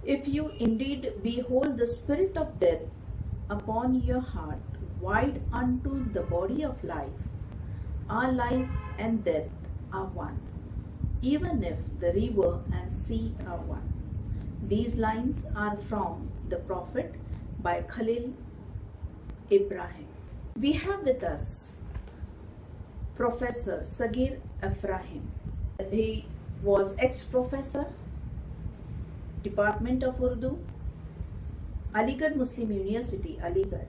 If you indeed behold the spirit of death upon your heart, wide unto the body of life, our life and death are one, even if the river and sea are one. These lines are from the Prophet by Khalil Ibrahim. We have with us Professor Sagir Ephraim. He was ex-professor, Department of Urdu, Aligarh Muslim University, Aligarh.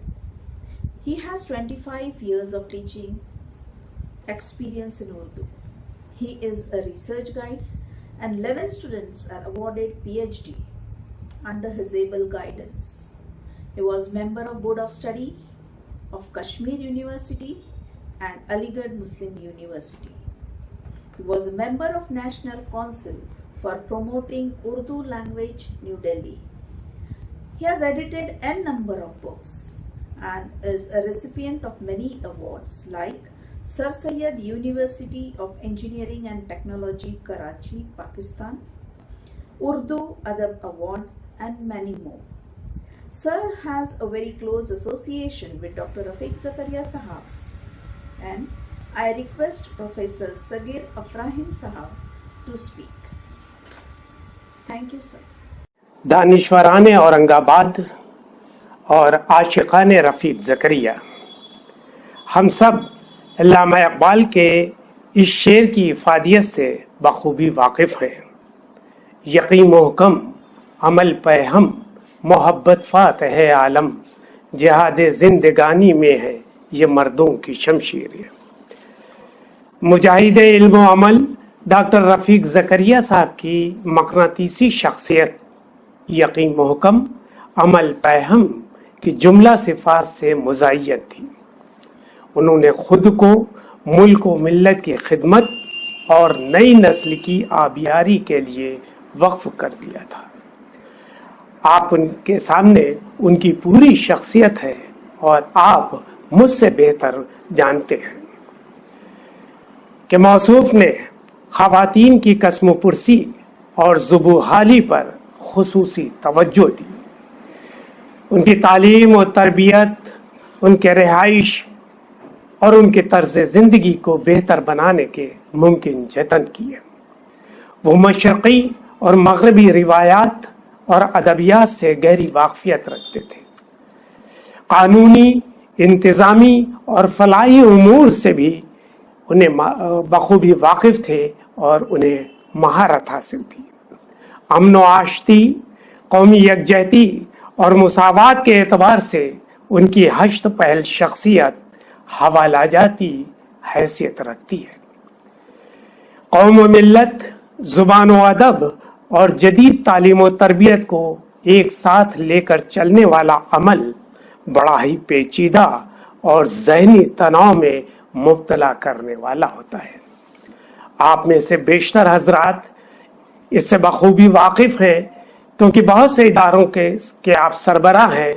He has 25 years of teaching experience in Urdu. He is a research guide and 11 students are awarded PhD under his able guidance. He was member of Board of Study of Kashmir University and Aligarh Muslim University. He was a member of National Council for Promoting Urdu Language, New Delhi. He has edited n number of books and is a recipient of many awards like Sir Syed University of Engineering and Technology, Karachi, Pakistan, Urdu Adab Award, and many more. Sir has a very close association with Dr. Rafiq Zakaria Sahab, and I request Professor Sagir Ephraim Sahab to speak. Thank you, sir. दानिश्वरान Aurangabad और आशिकान रफ़ीक ज़करिया, हम सब अल्लामा इक़बाल के इस शेर की इफ़ादियत से बखूबी वाकिफ़ हैं। यकीन मोहकम अमल पे हम मोहब्बत फ़ातिह आलम, जिहाद ज़िंदगानी में है ये मर्दों की शमशीर। मुजाहिद इल्म व अमल डॉक्टर रफ़ीक ज़करिया साहब की मक़नातीसी शख्सियत यकीन मोहकम अमल पे हम की जुमला सिफ़ात से मुज़य्यन थी। उन्होंने खुद को मुल्क व मिल्लत की खिदमत और नई नस्ल की आबियारी के लिए वक्फ कर दिया था। आप उनके सामने उनकी पूरी शख्सियत है और आप मुझसे बेहतर जानते हैं कि मौसूफ ने ख़वातीन की कसम पुरसी और ज़ुबूहाली पर खुसूसी तवज्जो दी। उनकी तालीम और तरबियत, उनके रिहाइश और उनके तर्ज ज़िंदगी को बेहतर बनाने के मुमकिन जतन किए। वो मशरक़ी और मग़रबी रिवायात और अदबियात से गहरी वाक़फ़ियत रखते थे। क़ानूनी, इंतज़ामी और फ़लाही उमूर से भी उन्हें बखूबी वाकिफ़ थे और उन्हें महारत हासिल थी। अमन व आशती, कौमी यकजहती और मुसावात के एतबार से उनकी हश्त पहल शख्सियत हवाला जाती हैसियत रखती है। कौम व मिल्लत, ज़ुबान व अदब और जदीद तालीम व तरबियत को एक साथ लेकर चलने वाला अमल बड़ा ही पेचीदा और ज़हनी तनाव में मुब्तला करने वाला होता है। आप में से बेशतर हजरात इससे बखूबी वाकिफ़ हैं, क्योंकि बहुत से इदारों के आप सरबराह हैं,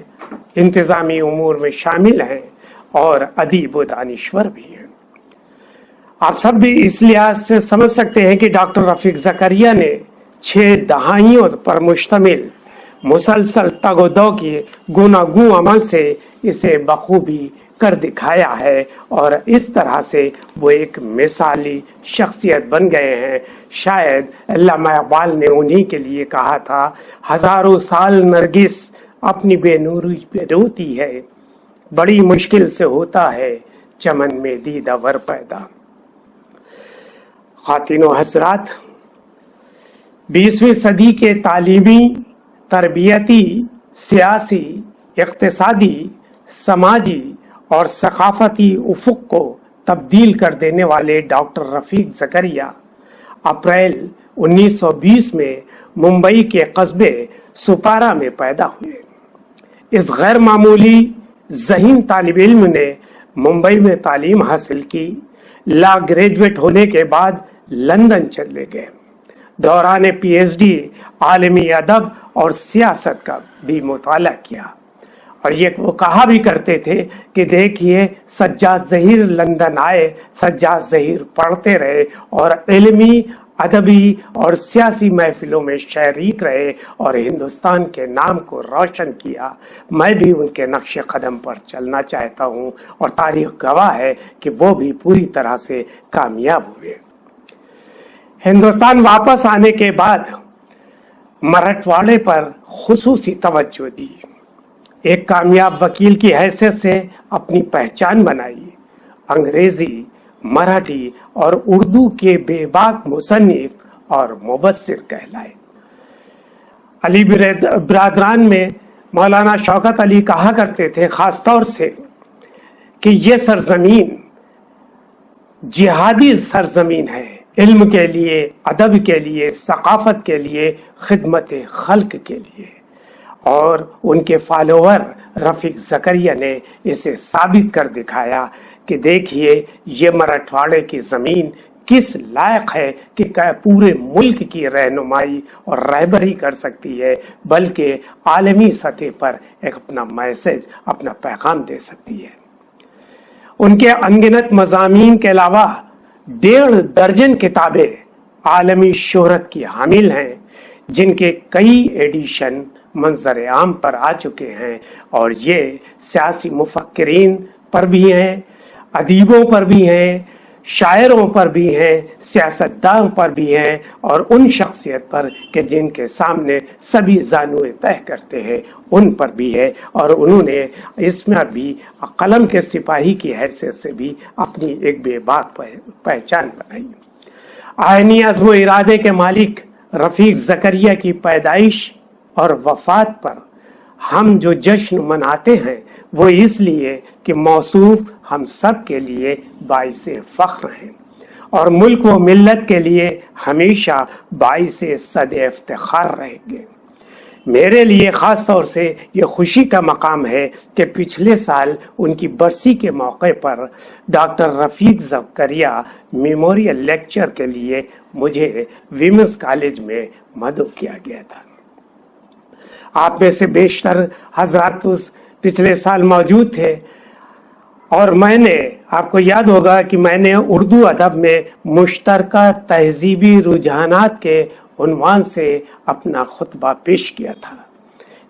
इंतज़ामी उमूर में शामिल हैं और अदीब व दानिश्वर भी हैं। आप सब भी इस लिहाज से समझ सकते हैं कि डॉक्टर रफ़ीक ज़करिया ने 6 दहाइयों पर मुश्तमिल मुसलसल तगोदो की गुनागू अमल से इसे बखूबी कर दिखाया है और इस तरह से वो एक मिसाली शख्सियत बन गए हैं। शायद अल्लामा इक़बाल ने उन्हीं के लिए कहा था, हजारों साल नरगिस अपनी बेनूरी पे रोती है, बड़ी मुश्किल से होता है चमन में दीदावर पैदा। ख़ातिनो हज़रात, 20वीं सदी के तालीमी, तरबियती, सियासी, इक़्तिसादी, समाजी और सकाफती उफ़ुक़ को तब्दील कर देने वाले डॉक्टर रफ़ीक ज़करिया अप्रैल 1920 में मुंबई के कस्बे सुपारा में पैदा हुए। इस गैर मामूली ज़हीन तालिब इल्म ने मुंबई में तालीम हासिल की। लॉ ग्रेजुएट होने के बाद लंदन चले गए। दौरान पीएचडी आलमी अदब और सियासत का भी मुताला किया और ये वो कहा भी करते थे कि देखिए, सज्जाद ज़हीर लंदन आए, सज्जाद ज़हीर पढ़ते रहे और इल्मी ادبی اور سیاسی محفلوں میں شریک رہے اور ہندوستان کے نام کو روشن کیا. میں بھی ان کے نقش قدم پر چلنا چاہتا ہوں اور تاریخ گواہ ہے کہ وہ بھی پوری طرح سے کامیاب ہوئے. ہندوستان واپس آنے کے بعد مراٹھواڑے پر خصوصی توجہ دی. ایک کامیاب وکیل کی حیثیت سے اپنی پہچان بنائی. انگریزی، مراٹھی اور اردو کے بے باک مصنف اور مبصر کہلائے. علی برادران میں مولانا شوکت علی کہا کرتے تھے خاص طور سے کہ یہ سرزمین جہادی سرزمین ہے، علم کے لیے، ادب کے لیے، ثقافت کے لیے، خدمت خلق کے لیے. اور ان کے فالوور رفیق زکریا نے اسے ثابت کر دکھایا کہ دیکھیے یہ مراٹھواڑے کی زمین کس لائق ہے کہ پورے ملک کی رہنمائی اور رہبری کر سکتی ہے، بلکہ عالمی سطح پر ایک اپنا میسج، اپنا پیغام دے سکتی ہے. ان کے انگنت مضامین کے علاوہ 1.5 درجن کتابیں عالمی شہرت کی حامل ہیں، جن کے کئی ایڈیشن منظر عام پر آ چکے ہیں. اور یہ سیاسی مفکرین پر بھی ہیں، ادیبوں پر بھی ہیں، شاعروں پر بھی ہیں، سیاستدان پر بھی ہیں، اور ان شخصیت پر کہ جن کے سامنے سبھی زانوئے طے کرتے ہیں ان پر بھی ہے. اور انہوں نے اس میں بھی قلم کے سپاہی کی حیثیت سے بھی اپنی ایک بے باک پہچان بنائی. آئینی عزم و ارادے کے مالک رفیق زکریا کی پیدائش اور وفات پر ہم جو جشن مناتے ہیں وہ اس لیے کہ موصوف ہم سب کے لیے باعث فخر ہیں اور ملک و ملت کے لیے ہمیشہ باعث صد افتخار رہیں گے. میرے لیے خاص طور سے یہ خوشی کا مقام ہے کہ پچھلے سال ان کی برسی کے موقع پر ڈاکٹر رفیق زکریا میموریل لیکچر کے لیے مجھے ویمنس کالج میں مدعو کیا گیا تھا. آپ میں سے بیشتر حضرات پچھلے سال موجود تھے اور میں نے، آپ کو یاد ہوگا کہ میں نے اردو ادب میں مشترکہ تہذیبی رجحانات کے عنوان سے اپنا خطبہ پیش کیا تھا.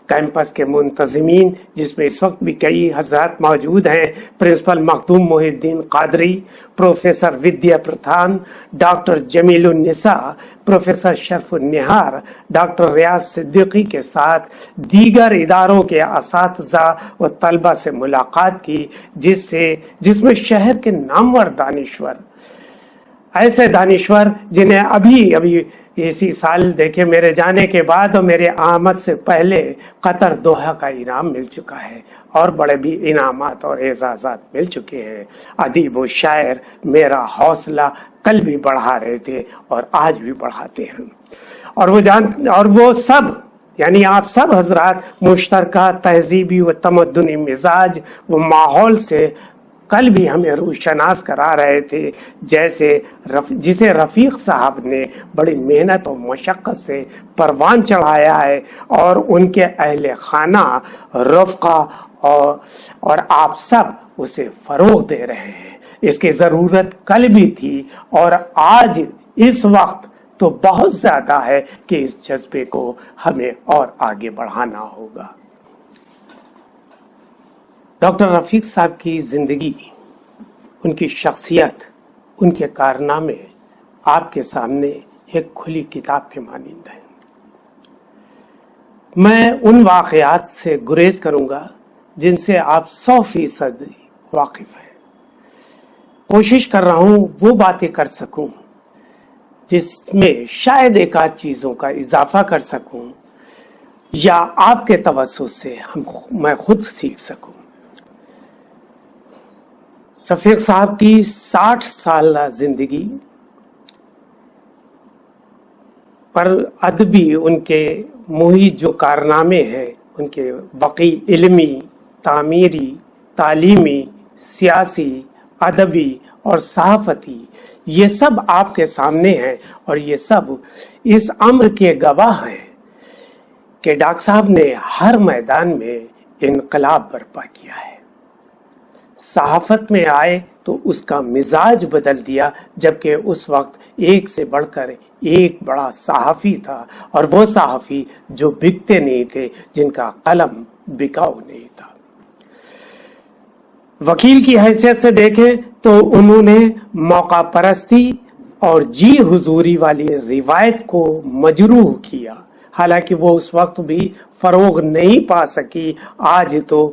کیمپس کے منتظمین، جس میں اس وقت بھی کئی حضرات موجود ہیں، پرنسپل مخدوم محی الدین قادری، پروفیسر ودیا پرتھان، ڈاکٹر جمیل النساء، پروفیسر شرف النہار، ڈاکٹر ریاض صدیقی کے ساتھ دیگر اداروں کے اساتذہ و طلبہ سے ملاقات کی، جس میں شہر کے نامور دانشور، ایسے دانشور جنہیں ابھی اسی سال دیکھے میرے جانے کے بعد اور میرے آمد سے پہلے قطر دوحہ کا انعام مل چکا ہے اور بڑے بھی انعامات اور اعزازات مل چکے ہیں. ادیب و شاعر میرا حوصلہ کل بھی بڑھا رہے تھے اور آج بھی بڑھاتے ہیں. اور وہ سب یعنی آپ سب حضرات مشترکہ تہذیبی و تمدنی مزاج و ماحول سے کل بھی ہمیں روشناس کرا رہے تھے، جسے رفیق صاحب نے بڑی محنت و مشقت سے پروان چڑھایا ہے اور ان کے اہل خانہ، رفقا اور آپ سب اسے فروغ دے رہے ہیں. اس کی ضرورت کل بھی تھی اور آج اس وقت تو بہت زیادہ ہے کہ اس جذبے کو ہمیں اور آگے بڑھانا ہوگا. ڈاکٹر رفیق صاحب کی زندگی، ان کی شخصیت، ان کے کارنامے آپ کے سامنے ایک کھلی کتاب کے مانند ہیں. میں ان واقعات سے گریز کروں گا جن سے آپ 100% واقف ہیں. کوشش کر رہا ہوں وہ باتیں کر سکوں جس میں شاید ایک آدھ چیزوں کا اضافہ کر سکوں یا آپ کے توسط سے میں خود سیکھ سکوں. رفیق صاحب کی 60 سالہ زندگی پر ادبی ان کے محیط جو کارنامے ہیں، ان کے وقی علمی، تعمیری، تعلیمی، سیاسی، ادبی اور صحافتی، یہ سب آپ کے سامنے ہیں اور یہ سب اس امر کے گواہ ہیں کہ ڈاکٹر صاحب نے ہر میدان میں انقلاب برپا کیا ہے. صحافت میں آئے تو اس کا مزاج بدل دیا، جبکہ اس وقت ایک سے بڑھ کر ایک بڑا صحافی تھا، اور وہ صحافی جو بکتے نہیں تھے، جن کا قلم بکاؤ نہیں تھا۔ وکیل کی حیثیت سے دیکھیں تو انہوں نے موقع پرستی اور جی حضوری والی روایت کو مجروح کیا، حالانکہ وہ اس وقت بھی فروغ نہیں پا سکی۔ آج تو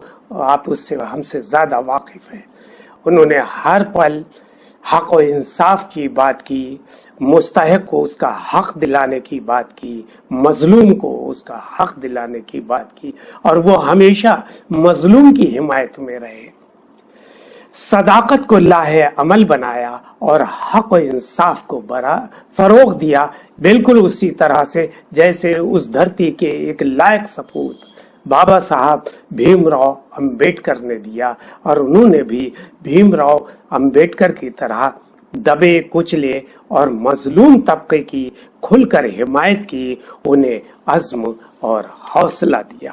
آپ اس سے ہم سے زیادہ واقف ہیں۔ انہوں نے ہر پل حق و انصاف کی بات کی، مستحق کو اس کا حق دلانے کی بات کی، مظلوم کو اس کا حق دلانے کی بات کی، اور وہ ہمیشہ مظلوم کی حمایت میں رہے۔ صداقت کو لاہے عمل بنایا اور حق و انصاف کو فروغ دیا، بالکل اسی طرح سے جیسے اس دھرتی کے ایک لائق سپوت بابا صاحب بھیم راؤ امبیڈکر نے دیا، اور انہوں نے بھی بھیم راؤ امبیڈکر کی طرح دبے کچلے اور مظلوم طبقے کی کھل کر حمایت کی، انہیں عزم اور حوصلہ دیا۔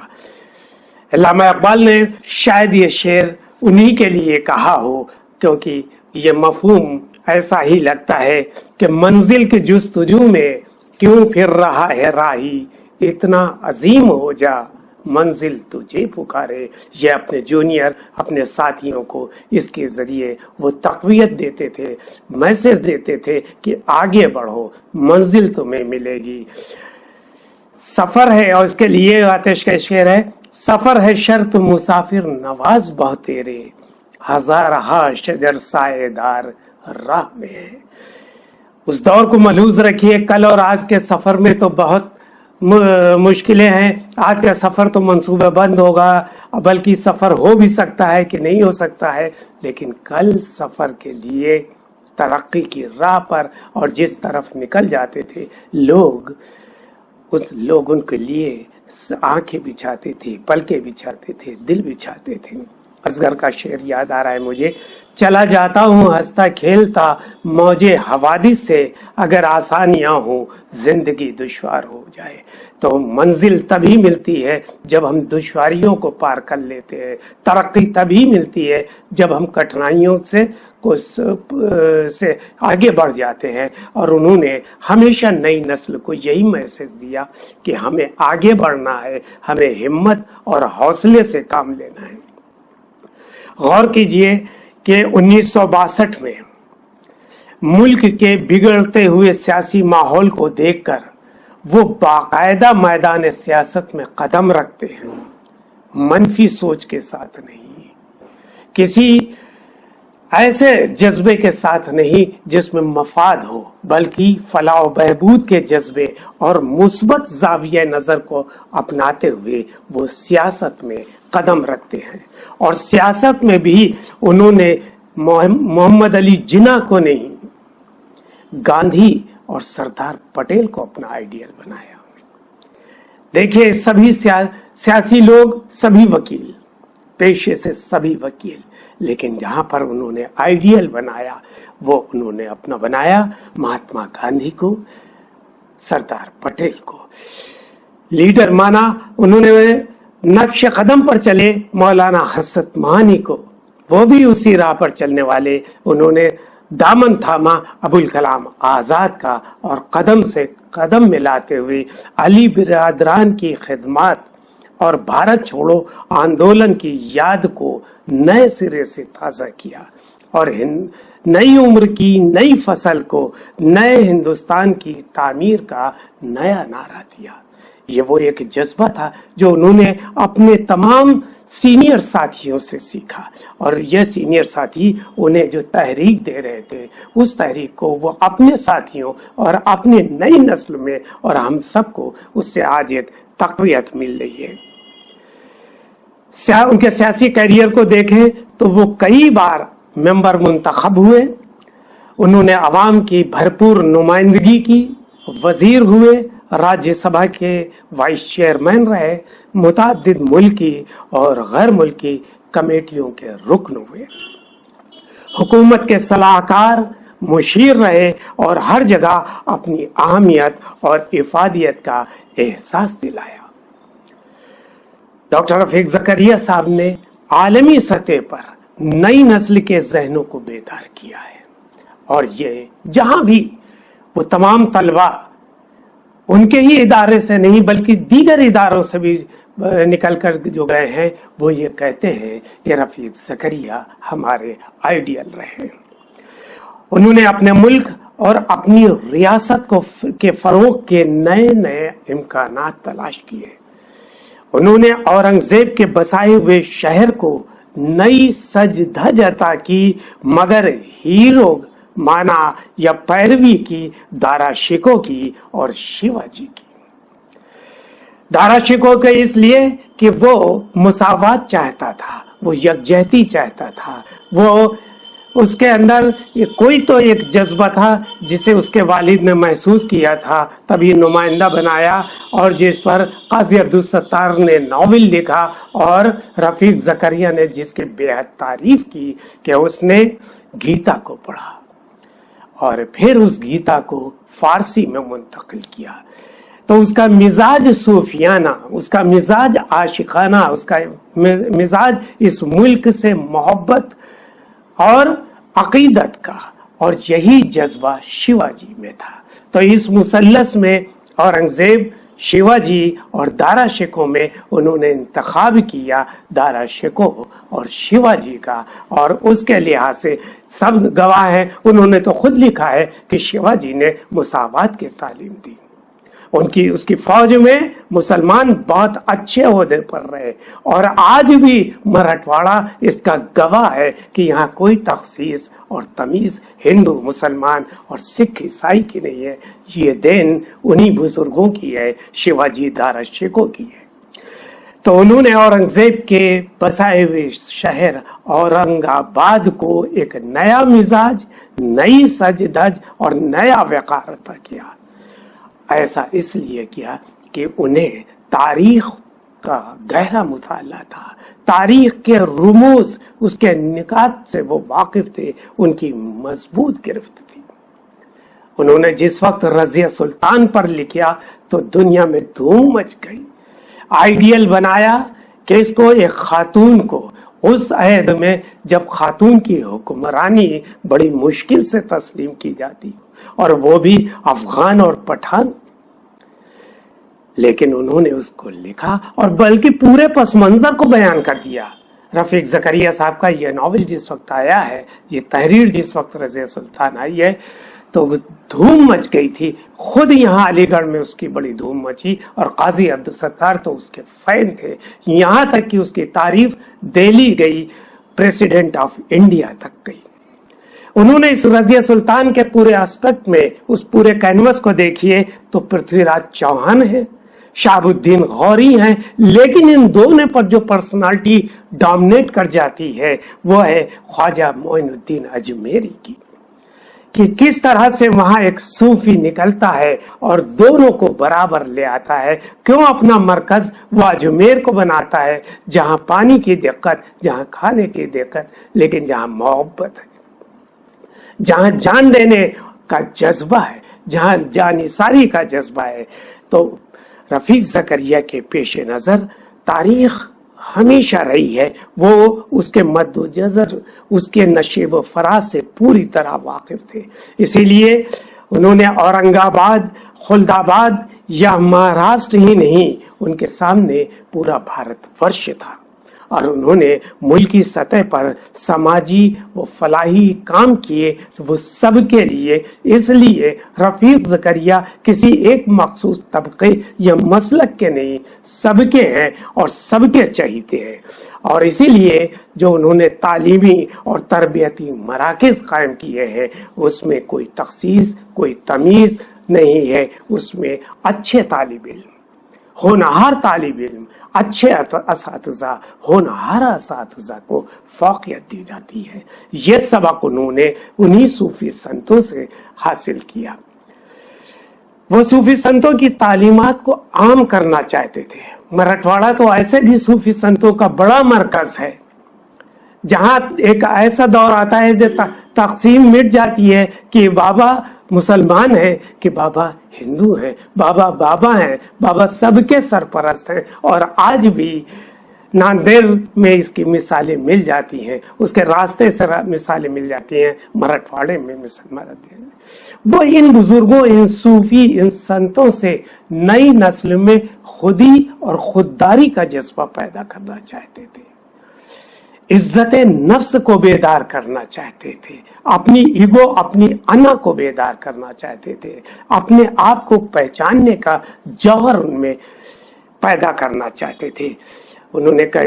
علامہ اقبال نے شاید یہ شعر انہی کے لیے کہا ہو، کیونکہ یہ مفہوم ایسا ہی لگتا ہے کہ منزل کی جستجو میں کیوں پھر رہا ہے راہی، اتنا عظیم ہو جا منزل تجھے پکارے۔ یہ اپنے جونیئر، اپنے ساتھیوں کو اس کے ذریعے وہ تقویت دیتے تھے، میسج دیتے تھے کہ آگے بڑھو، منزل تمہیں ملے گی۔ سفر ہے، اور اس کے لیے آتش کا شعر ہے، سفر ہے شرط مسافر نواز بہ تیرے، ہزارہا شجر سائے دار راہ میں ہے۔ اس دور کو ملحوظ رکھیے، کل اور آج کے سفر میں تو بہت مشکلیں ہیں۔ آج کا سفر تو منصوبہ بند ہوگا، بلکہ سفر ہو بھی سکتا ہے کہ نہیں ہو سکتا ہے، لیکن کل سفر کے لیے ترقی کی راہ پر اور جس طرف نکل جاتے تھے لوگ ان کے لیے آنکھیں بچھاتے تھے، پلکیں بچھاتے تھے، دل بچھاتے تھے۔ اصغر کا شعر یاد آ رہا ہے مجھے، چلا جاتا ہوں ہنستا کھیلتا موجے حوادث سے، اگر آسانیاں ہوں زندگی دشوار ہو جائے۔ تو منزل تبھی ملتی ہے جب ہم دشواریوں کو پار کر لیتے ہیں، ترقی تبھی ملتی ہے جب ہم کٹھنائیوں سے آگے بڑھ جاتے ہیں۔ اور انہوں نے ہمیشہ نئی نسل کو یہی میسج دیا کہ ہمیں آگے بڑھنا ہے، ہمیں ہمت اور حوصلے سے کام لینا ہے۔ غور کیجئے کہ 1962 میں ملک کے بگڑتے ہوئے سیاسی ماحول کو دیکھ کر وہ باقاعدہ میدان سیاست میں قدم رکھتے ہیں، منفی سوچ کے ساتھ نہیں، کسی ایسے جذبے کے ساتھ نہیں جس میں مفاد ہو، بلکہ فلاح و بہبود کے جذبے اور مثبت زاویہ نظر کو اپناتے ہوئے وہ سیاست میں قدم رکھتے ہیں۔ اور سیاست میں بھی انہوں نے محمد علی جناح کو نہیں، گاندھی اور سردار پٹیل کو اپنا آئیڈیل بنایا۔ دیکھیں سبھی سیاسی لوگ، سبھی وکیل، پیشے سے سبھی وکیل، لیکن جہاں پر انہوں نے آئیڈیل بنایا وہ انہوں نے اپنا بنایا مہاتما گاندھی کو، سردار پٹیل کو۔ لیڈر مانا، انہوں نے نقش قدم پر چلے مولانا حسرت مہانی کو، وہ بھی اسی راہ پر چلنے والے۔ انہوں نے دامن تھاما ابوالکلام آزاد کا، اور قدم سے قدم ملاتے ہوئے علی برادران کی خدمات اور بھارت چھوڑو آندولن کی یاد کو نئے سرے سے تازہ کیا، اور نئی عمر کی نئی فصل کو، نئے ہندوستان کی تعمیر کا نیا نعرہ دیا۔ یہ وہ ایک جذبہ تھا جو انہوں نے اپنے تمام سینئر ساتھیوں سے سیکھا، اور یہ سینئر ساتھی انہیں جو تحریک دے رہے تھے اس تحریک کو وہ اپنے ساتھیوں اور اپنے نئی نسل میں اور ہم سب کو اس سے آج ایک تقویت مل رہی ہے۔ ان کے سیاسی کیریئر کو دیکھیں تو وہ کئی بار ممبر منتخب ہوئے، انہوں نے عوام کی بھرپور نمائندگی کی، وزیر ہوئے، راجیہ سبھا کے وائس چیئرمین رہے، متعدد ملکی اور غیر ملکی کمیٹیوں کے رکن ہوئے، حکومت کے صلاح کار، مشیر رہے، اور ہر جگہ اپنی اہمیت اور افادیت کا احساس دلایا۔ ڈاکٹر رفیق زکریا صاحب نے عالمی سطح پر नई नस्ल के जहनों को बेदार किया है। और ये जहां भी वो तमाम तलबा उनके ही इदारे से नहीं बल्कि दीगर इदारों से भी निकल कर जो गए हैं, वो ये कहते हैं कि रफीक ज़करिया हमारे आइडियल रहे। उन्होंने अपने मुल्क और अपनी रियासत के फरोग के नए नए इम्कानात तलाश किए। उन्होंने औरंगजेब के बसाए हुए शहर को नई सज धज अता की, मगर हीरो माना या पैरवी की दारा शिकोह की और शिवाजी की। दारा शिकोह के इसलिए कि वो मुसावात चाहता था, वो यकजहती चाहता था, वो उसके अंदर कोई तो एक जज्बा था जिसे उसके वालिद ने महसूस किया था, तभी नुमाइंदा बनाया और जिस पर काजी अब्दुल सत्तार ने नॉवेल लिखा और रफीक ज़करिया ने जिसकी बेहद तारीफ की कि उसने गीता को पढ़ा और फिर उस गीता को फारसी में मुंतकिल किया। तो उसका मिजाज सूफियाना, उसका मिजाज आशिकाना, उसका मिजाज इस मुल्क से मोहब्बत और अकीदत का, और यही जज्बा शिवाजी में था। तो इस मुसल्लस में औरंगजेब, शिवाजी और दारा शिकोह में उन्होंने इंतखाब किया दारा शिकोह और शिवाजी का। और उसके लिहाज से सब गवाह हैं, उन्होंने तो खुद लिखा है कि शिवाजी ने मुसावात की तालीम दी। उसकी फौज में मुसलमान बहुत अच्छे ओहदे पर रहे और आज भी मराठवाड़ा इसका गवाह है कि यहाँ कोई तखसीस और तमीज हिंदू मुसलमान और सिख ईसाई की नहीं है। ये देन उन्हीं बुजुर्गों की है, शिवाजी दारा शिकोह की है। तो उन्होंने औरंगजेब के बसाए हुए शहर औरंगाबाद को एक नया मिजाज, नई सज धज और नया वक़ार अता किया। ऐसा इसलिए किया कि उन्हें तारीख का गहरा मुताला था, तारीख के रुमूज, उसके निकात से वो वाकिफ थे, उनकी मजबूत गिरफ्त थी। उन्होंने जिस वक्त रज़िया सुल्तान पर लिखा तो दुनिया में धूम मच गई। आइडियल बनाया कि इसको एक खातून को, उस अहद में जब खातून की हुक्मरानी बड़ी मुश्किल से तस्लीम की जाती और वो भी अफगान और पठान, लेकिन उन्होंने उसको लिखा और बल्कि पूरे पस मंजर को बयान कर दिया। रफीक ज़करिया साहब का ये नॉवेल जिस वक्त आया है, ये तहरीर जिस वक्त रज़िया सुल्तान आई है, तो धूम मच गई थी। खुद यहाँ अलीगढ़ में उसकी बड़ी धूम मची और काजी अब्दुल सत्तार तो उसके फैन थे, यहाँ तक कि उसकी तारीफ दिल्ली गई, प्रेसिडेंट ऑफ इंडिया तक गई। उन्होंने इस रज़िया सुल्तान के पूरे एस्पेक्ट में, उस पूरे कैनवस को देखिए तो पृथ्वीराज चौहान है, शाहबुद्दीन गौरी हैं, लेकिन इन दोनों पर जो पर्सनालिटी डोमिनेट कर जाती है वो है ख्वाजा मोइनुद्दीन अजमेरी की, कि किस तरह से वहां एक सूफी निकलता है और दोनों को बराबर ले आता है। क्यों अपना मरकज वो अजमेर को बनाता है, जहां पानी की दिक्कत, जहां खाने की दिक्कत, लेकिन जहां मोहब्बत है, जहां जान देने का जज्बा है, जहां जानिसारी का जज्बा है। तो रफीक ज़करिया के पेश नज़र तारीख हमेशा रही है, वो उसके मद्दोजर, उसके नशेब फराज से पूरी तरह वाकिफ थे। इसीलिए उन्होंने औरंगाबाद, खुल्दाबाद या महाराष्ट्र ही नहीं, उनके सामने पूरा भारतवर्ष था और उन्होंने मुल्की सतह पर समाजी व फलाही काम किए, वो सबके लिए। इसलिए रफीक ज़करिया किसी एक मखसूस तबके या मसलक के नहीं, सबके हैं और सबके चहीते हैं। और इसीलिए जो उन्होंने तालीमी और तरबियती मराकज़ कायम किए हैं, उसमें कोई तखसीस, कोई तमीज़ नहीं है। उसमें अच्छे तालिब इल्म, होनहार तालिब इल्म, अच्छे असातिज़ा, होनहार असातिज़ा को फ़ौक़ियत दी जाती है। ये सबक उन्होंने उन्हीं सूफी संतों से हासिल किया। वो सूफी संतों की तालीमात को आम करना चाहते थे। मराठवाड़ा तो ऐसे भी सूफी संतों का बड़ा मरकज है, जहां एक ऐसा दौर आता है जब तकसीम मिट जाती है कि बाबा मुसलमान है कि बाबा हिंदू है, बाबा बाबा हैं, बाबा सबके सरपरस्त हैं। और आज भी नांदेड़ में इसकी मिसालें मिल जाती हैं, उसके रास्ते से मिसालें मिल जाती हैं, मराठवाड़े में मिसाल मिलती हैं। वो इन बुजुर्गों, इन सूफी, इन संतों से नई नस्ल में खुदी और खुददारी का जज्बा पैदा करना चाहते थे, इज्जत नफ्स को बेदार करना चाहते थे, अपनी ईगो, अपनी अना को बेदार करना चाहते थे, अपने आप को पहचानने का जौहर उनमें पैदा करना चाहते थे। उन्होंने कहा,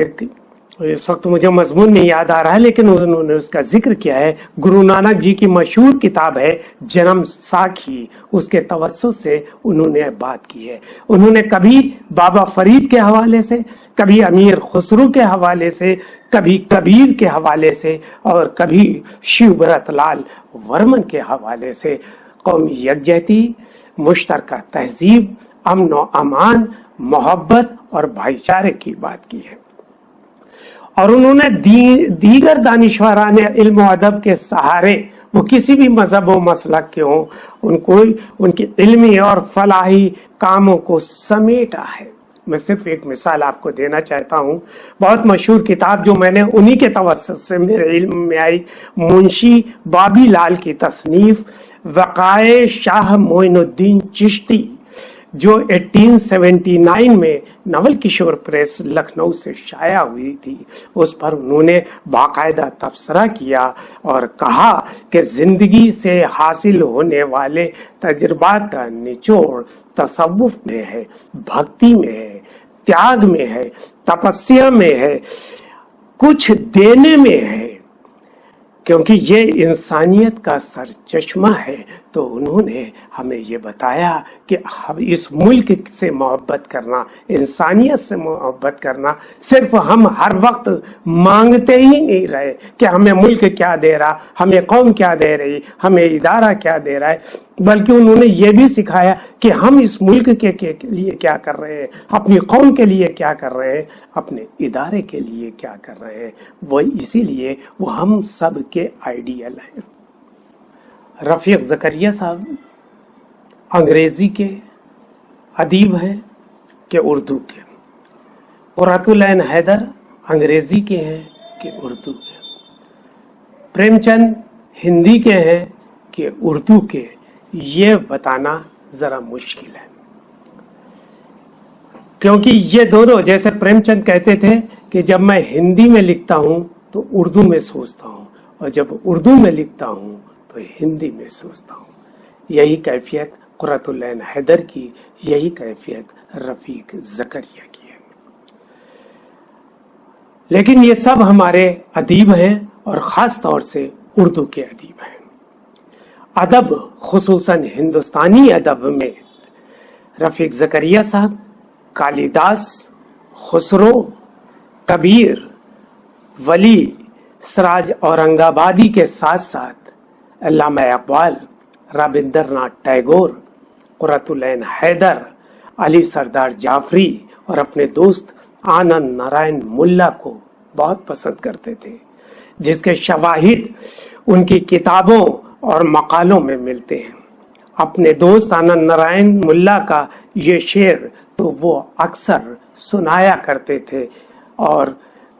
इस वक्त मुझे मजमून नहीं याद आ रहा है, लेकिन उन्होंने उसका जिक्र किया है। गुरु नानक जी की मशहूर किताब है जन्म साखी, उसके तवज्जो से उन्होंने बात की है। उन्होंने कभी बाबा फरीद के हवाले से, कभी अमीर खुसरू के हवाले से, कभी कबीर के हवाले से और कभी शिव भरत लाल वर्मन के हवाले से कौमी यकजहती, मुश्तरका तहजीब, अमन व अमान, मोहब्बत और भाईचारे की बात की है। और उन्होंने दीगर दानिशवारान इल्म व अदब के सहारे, वो किसी भी मजहब व मसलक के हों, उनको उनकी इल्मी और फलाही कामों को समेटा है। मैं सिर्फ एक मिसाल आपको देना चाहता हूँ। बहुत मशहूर किताब जो मैंने उन्हीं के तवज्जुह से मेरे इल्म में आई, मुंशी बाबी लाल की तसनीफ वक़ाए शाह मोइनुद्दीन चिश्ती, जो 1879 में नवल किशोर प्रेस लखनऊ से शाया हुई थी, उस पर उन्होंने बाकायदा तबसरा किया और कहा कि जिंदगी से हासिल होने वाले तजुर्बात का निचोड़ तसव्वुफ में है, भक्ति में है, त्याग में है, तपस्या में है, कुछ देने में है, क्योंकि ये इंसानियत का सरचश्मा है। तो उन्होंने हमें ये बताया कि हम इस मुल्क से मोहब्बत करना, इंसानियत से मोहब्बत करना, सिर्फ हम हर वक्त मांगते ही नहीं रहे कि हमें मुल्क क्या दे रहा, हमें कौम क्या दे रही, हमें इदारा क्या दे रहा है, बल्कि उन्होंने ये भी सिखाया कि हम इस मुल्क के लिए क्या कर रहे हैं, अपनी कौम के लिए क्या कर रहे हैं, अपने इदारे के लिए क्या कर रहे हैं। वो इसीलिए वो हम सब के आइडियल हैं। रफीक ज़करिया साहब अंग्रेजी के अदीब हैं कि उर्दू के, कुर्रतुल ऐन हैदर अंग्रेजी के हैं कि उर्दू के, प्रेमचंद हिंदी के हैं कि उर्दू के, ये बताना जरा मुश्किल है। क्योंकि ये दोनों, जैसे प्रेमचंद कहते थे कि जब मैं हिंदी में लिखता हूं तो उर्दू में सोचता हूं, और जब उर्दू में लिखता हूं तो हिंदी में सोचता हूं। यही कैफियत कुर्रतुल ऐन हैदर की, यही कैफियत रफीक ज़करिया की है। लेकिन ये सब हमारे अदीब हैं और खास तौर से उर्दू के अदीब हैं। अदब, खुसूसन हिंदुस्तानी अदब में रफीक ज़करिया साहब कालिदास, खुसरो, कबीर, वली, सिराज औरंगाबादी के साथ साथ अल्लामा इकबाल, रविंद्रनाथ टैगोर, कुर्रतुल ऐन हैदर, अली सरदार जाफरी और अपने दोस्त आनंद नारायण मुल्ला को बहुत पसंद करते थे, जिसके शवाहिद उनकी किताबों और मकालों में मिलते हैं। अपने दोस्त आनंद नारायण मुल्ला का ये शेर तो वो अक्सर सुनाया करते थे और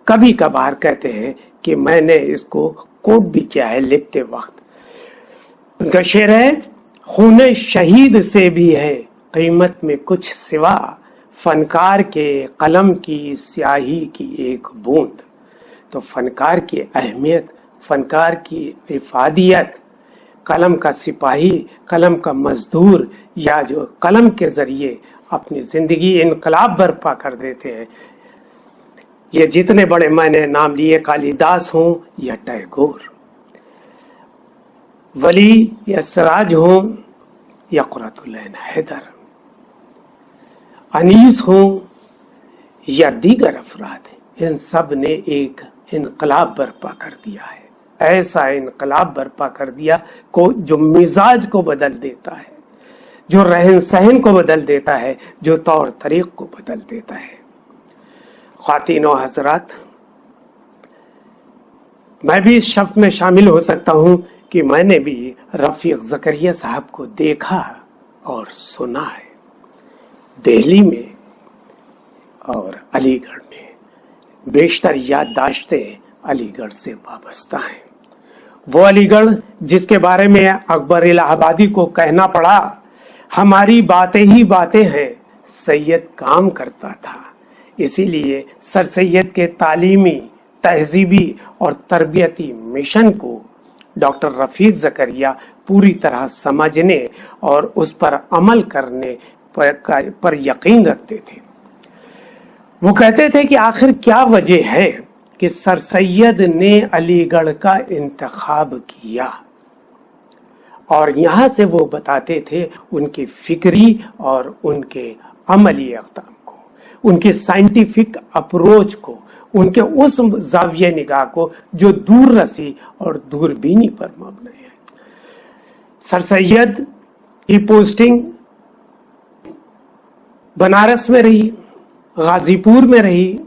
कभी कभार कहते हैं कि मैंने इसको कोट भी किया है लिखते वक्त। उनका शेर है, खूने शहीद से भी है कीमत में कुछ सिवा, फनकार के कलम की स्याही की एक बूंद। तो फनकार की अहमियत, फनकार की इफादियत, कलम का सिपाही, कलम का मजदूर, या जो कलम के जरिए अपनी जिंदगी इनकलाब बर्पा कर देते हैं, ये जितने बड़े मैंने नाम लिए, कालिदास हों या टैगोर, वली या सिराज हों या कुर्रतुल ऐन हैदर, अनीस हों या दीगर अफराद, इन सब ने एक इनकलाब बर्पा कर दिया है। ऐसा इनकलाब बर्पा कर दिया को जो मिजाज को बदल देता है, जो रहन सहन को बदल देता है, जो तौर तरीक को बदल देता है। ख्वातीन और हजरात, मैं भी इस शफ़ में शामिल हो सकता हूं कि मैंने भी रफीक ज़करिया साहब को देखा और सुना है, दिल्ली में और अलीगढ़ में। بیشتر یادداشتیں علی گڑھ سے وابستہ ہیں. وہ علی گڑھ جس کے بارے میں اکبر الہ آبادی کو کہنا پڑا ہماری باتیں ہی باتیں ہیں، سید کام کرتا تھا. اسی لیے سر سید کے تعلیمی، تہذیبی اور تربیتی مشن کو ڈاکٹر رفیق زکریا پوری طرح سمجھنے اور اس پر عمل کرنے پر یقین رکھتے تھے. وہ کہتے تھے کہ آخر کیا وجہ ہے کہ سر سید نے علی گڑھ کا انتخاب کیا، اور یہاں سے وہ بتاتے تھے ان کے فکری اور ان کے عملی اقدام کو، ان کے سائنٹیفک اپروچ کو، ان کے اس زاویہ نگاہ کو جو دور رسی اور دوربینی پر مبنی ہے. سر سید کی پوسٹنگ بنارس میں رہی، غازی پور میں رہی،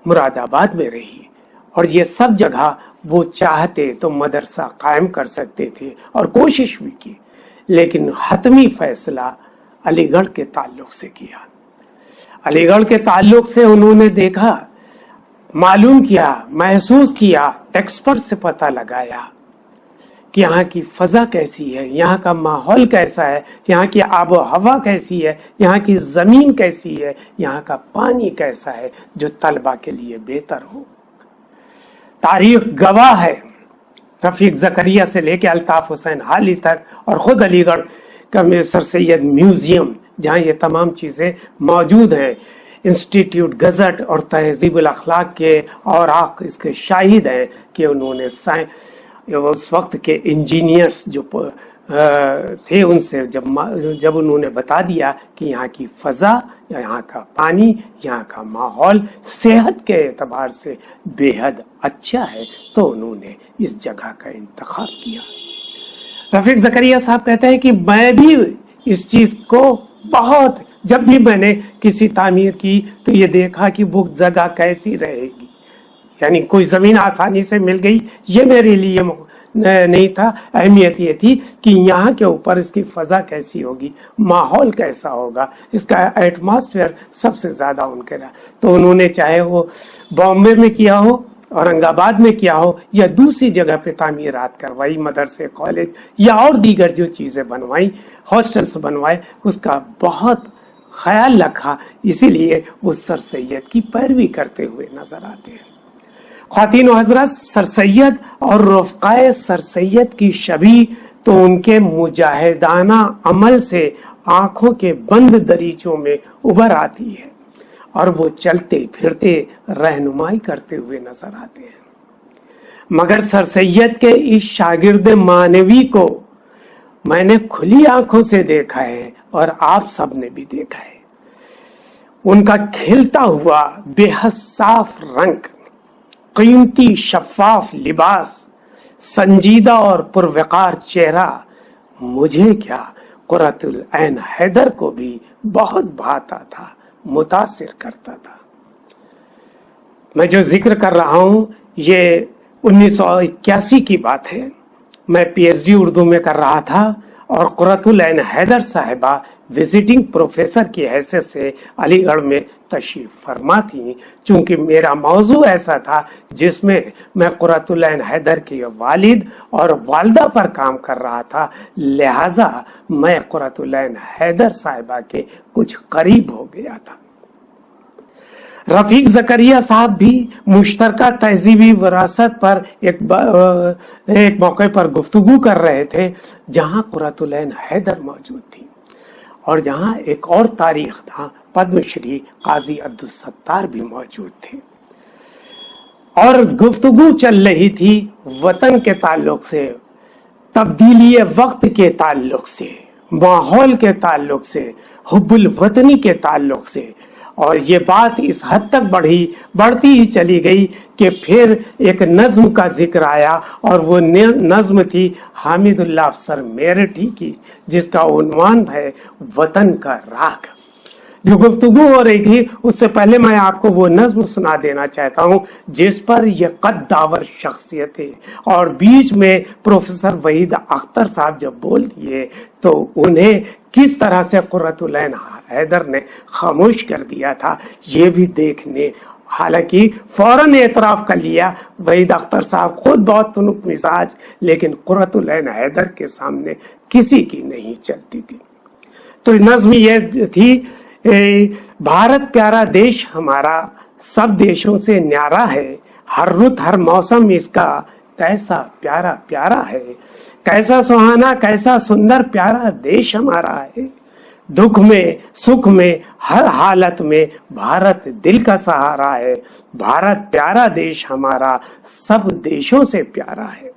مراد آباد میں رہی، اور یہ سب جگہ وہ چاہتے تو مدرسہ قائم کر سکتے تھے اور کوشش بھی کی، لیکن حتمی فیصلہ علی گڑھ کے تعلق سے کیا. علی گڑھ کے تعلق سے انہوں نے دیکھا، معلوم کیا، محسوس کیا، ایکسپرٹ سے پتہ لگایا کہ یہاں کی فضا کیسی ہے، یہاں کا ماحول کیسا ہے، یہاں کی آب و ہوا کیسی ہے، یہاں کی زمین کیسی ہے، یہاں کا پانی کیسا ہے جو طلبہ کے لیے بہتر ہو. تاریخ گواہ ہے، رفیق زکریا سے لے کے الطاف حسین حالی تک، اور خود علی گڑھ کا سر سید میوزیم جہاں یہ تمام چیزیں موجود ہیں، انسٹیٹیوٹ گزٹ اور تہذیب الاخلاق کے اوراق اس کے شاہد ہیں کہ انہوں نے اس وقت کے انجینئرز جو تھے ان سے جب انہوں نے بتا دیا کہ یہاں کی فضا، یہاں کا پانی، یہاں کا ماحول صحت کے اعتبار سے بے حد اچھا ہے، تو انہوں نے اس جگہ کا انتخاب کیا. رفیق زکریا صاحب کہتے ہیں کہ میں بھی اس چیز کو بہت، جب بھی میں نے کسی تعمیر کی تو یہ دیکھا کہ وہ جگہ کیسی رہے گی، یعنی کوئی زمین آسانی سے مل گئی یہ میرے لیے نہیں تھا. اہمیت یہ تھی کہ یہاں کے اوپر اس کی فضا کیسی ہوگی، ماحول کیسا ہوگا، اس کا ایٹماسفیئر سب سے زیادہ ان کے رہا. تو انہوں نے چاہے وہ بامبے میں کیا ہو، اورنگ آباد میں کیا ہو، یا دوسری جگہ پہ تعمیرات کروائی، مدرسے، کالج یا اور دیگر جو چیزیں بنوائی، ہاسٹلس بنوائے، اس کا بہت خیال رکھا. اسی لیے وہ سر سید کی پیروی کرتے ہوئے نظر آتے ہیں. خواتین و حضرات، سر سید اور رفقائے سر سید کی شبیہ تو ان کے مجاہدانہ عمل سے آنکھوں کے بند دریچوں میں ابھر آتی ہے، اور وہ چلتے پھرتے رہنمائی کرتے ہوئے نظر آتے ہیں. مگر سر سید کے اس شاگرد معنوی کو میں نے کھلی آنکھوں سے دیکھا ہے، اور آپ سب نے بھی دیکھا ہے. ان کا کھلتا ہوا بے حد صاف رنگ، قیمتی شفاف لباس، سنجیدہ اور پروقار چہرہ مجھے کیا، قرۃ العین حیدر کو بھی بہت بھاتا تھا، متاثر کرتا تھا. میں جو ذکر کر رہا ہوں یہ 1981 کی بات ہے. میں پی ایچ ڈی اردو میں کر رہا تھا، اور قرۃ العین حیدر صاحبہ وزٹنگ پروفیسر کی حیثیت سے علی گڑھ میں تشریف فرما تھی. چونکہ میرا موضوع ایسا تھا جس میں میں قرۃ العین حیدر کے والد اور والدہ پر کام کر رہا تھا، لہذا میں قرۃ العین حیدر صاحبہ کے کچھ قریب ہو گیا تھا. رفیق زکریا صاحب بھی مشترکہ تہذیبی وراثت پر ایک موقع پر گفتگو کر رہے تھے جہاں قرۃ العین حیدر موجود تھی، اور جہاں ایک اور تاریخ تھا، پدم شری قاضی عبدالستار بھی موجود تھے. اور گفتگو چل رہی تھی وطن کے تعلق سے، تبدیلی وقت کے تعلق سے، ماحول کے تعلق سے، حب الوطنی کے تعلق سے. اور یہ بات اس حد تک بڑھتی ہی چلی گئی کہ پھر ایک نظم کا ذکر آیا، اور وہ نظم تھی حامد اللہ افسر میرٹھی کی، جس کا عنوان ہے وطن کا راگ. جو گفتگو ہو رہی تھی اس سے پہلے میں آپ کو وہ نظم سنا دینا چاہتا ہوں جس پر یہ قد داور شخصیت ہے، اور بیچ میں پروفیسر وحید اختر صاحب جب بول دیے تو انہیں کس طرح سے قرۃ العین حیدر نے خاموش کر دیا تھا، یہ بھی دیکھنے हालांकि फौरन एतराफ कर लिया वहीद अख्तर साहब खुद बहुत तुनुक मिजाज, लेकिन कुर्रतुल ऐन हैदर के सामने किसी की नहीं चलती थी। तो नज्म ये थी, भारत प्यारा देश हमारा सब देशों से न्यारा है, हर रुत हर मौसम इसका कैसा प्यारा प्यारा है, कैसा सुहाना कैसा सुंदर प्यारा देश हमारा है, दुख में सुख में हर हालत में भारत दिल का सहारा है, भारत प्यारा देश हमारा सब देशों से प्यारा है।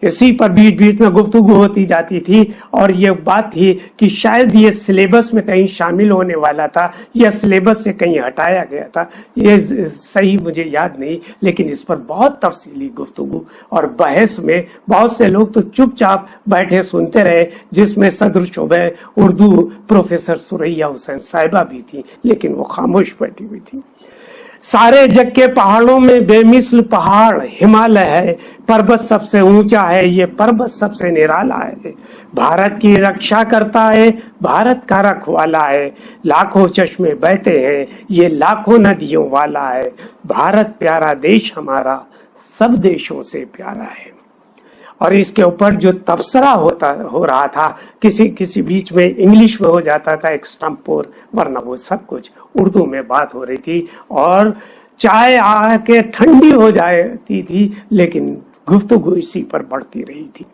इसी पर बीच बीच में गुफ्तगू होती जाती थी और ये बात थी कि शायद ये सिलेबस में कहीं शामिल होने वाला था या सिलेबस से कहीं हटाया गया था, ये सही मुझे याद नहीं, लेकिन इस पर बहुत तफसीली गुफ्तगू और बहस में बहुत से लोग तो चुपचाप बैठे सुनते रहे, जिसमें सदर शोबे उर्दू प्रोफेसर सुरैया हुसैन साहिबा भी थी, लेकिन वो खामोश बैठी हुई थी। सारे जग के पहाड़ों में बेमिसल पहाड़ हिमालय है, पर्वत सबसे ऊंचा है, ये पर्वत सबसे निराला है, भारत की रक्षा करता है, भारत का रखवाला है, लाखों चश्मे बहते हैं, ये लाखों नदियों वाला है, भारत प्यारा देश हमारा सब देशों से प्यारा है। और इसके ऊपर जो तबसरा हो रहा था, किसी बीच में इंग्लिश में हो जाता था एक स्टम्पोर, वरना वो सब कुछ उर्दू में बात हो रही थी और चाय आके ठंडी हो जाती थी, लेकिन गुफ्तगू इसी पर बढ़ती रही थी।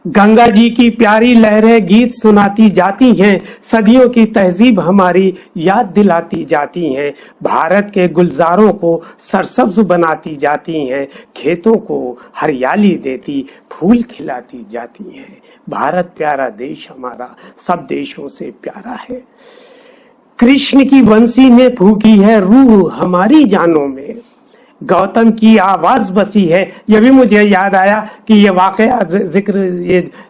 गंगा जी की प्यारी लहरें गीत सुनाती जाती हैं, सदियों की तहजीब हमारी याद दिलाती जाती हैं, भारत के गुलजारों को सरसब्ज बनाती जाती हैं, खेतों को हरियाली देती फूल खिलाती जाती हैं, भारत प्यारा देश हमारा सब देशों से प्यारा है। कृष्ण की बंसी ने फूकी है रूह हमारी जानों में, गौतम की आवाज बसी है। ये भी मुझे याद आया कि ये वाकया जिक्र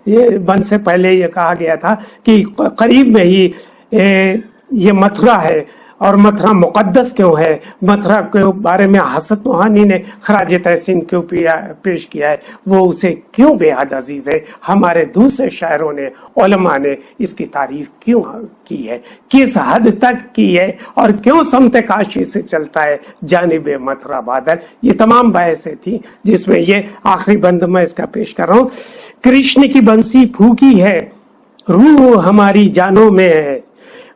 ये बन से पहले ये कहा गया था कि करीब में ही ये मथुरा है, और मथुरा मुकद्दस क्यों है, मथुरा के बारे में हसरत मोहानी ने खराज तहसीन क्यों पेश किया है, वो उसे क्यों बेहद अजीज है, हमारे दूसरे शायरों ने उलमा ने इसकी तारीफ क्यों की है, किस हद तक की है, और क्यों समते काशी से चलता है जानिबे मथुरा बादल। ये तमाम बहसें थी जिसमें ये आखिरी बंद मैं इसका पेश कर रहा हूँ। कृष्ण की बंसी फूकी है रूह हमारी जानों में है,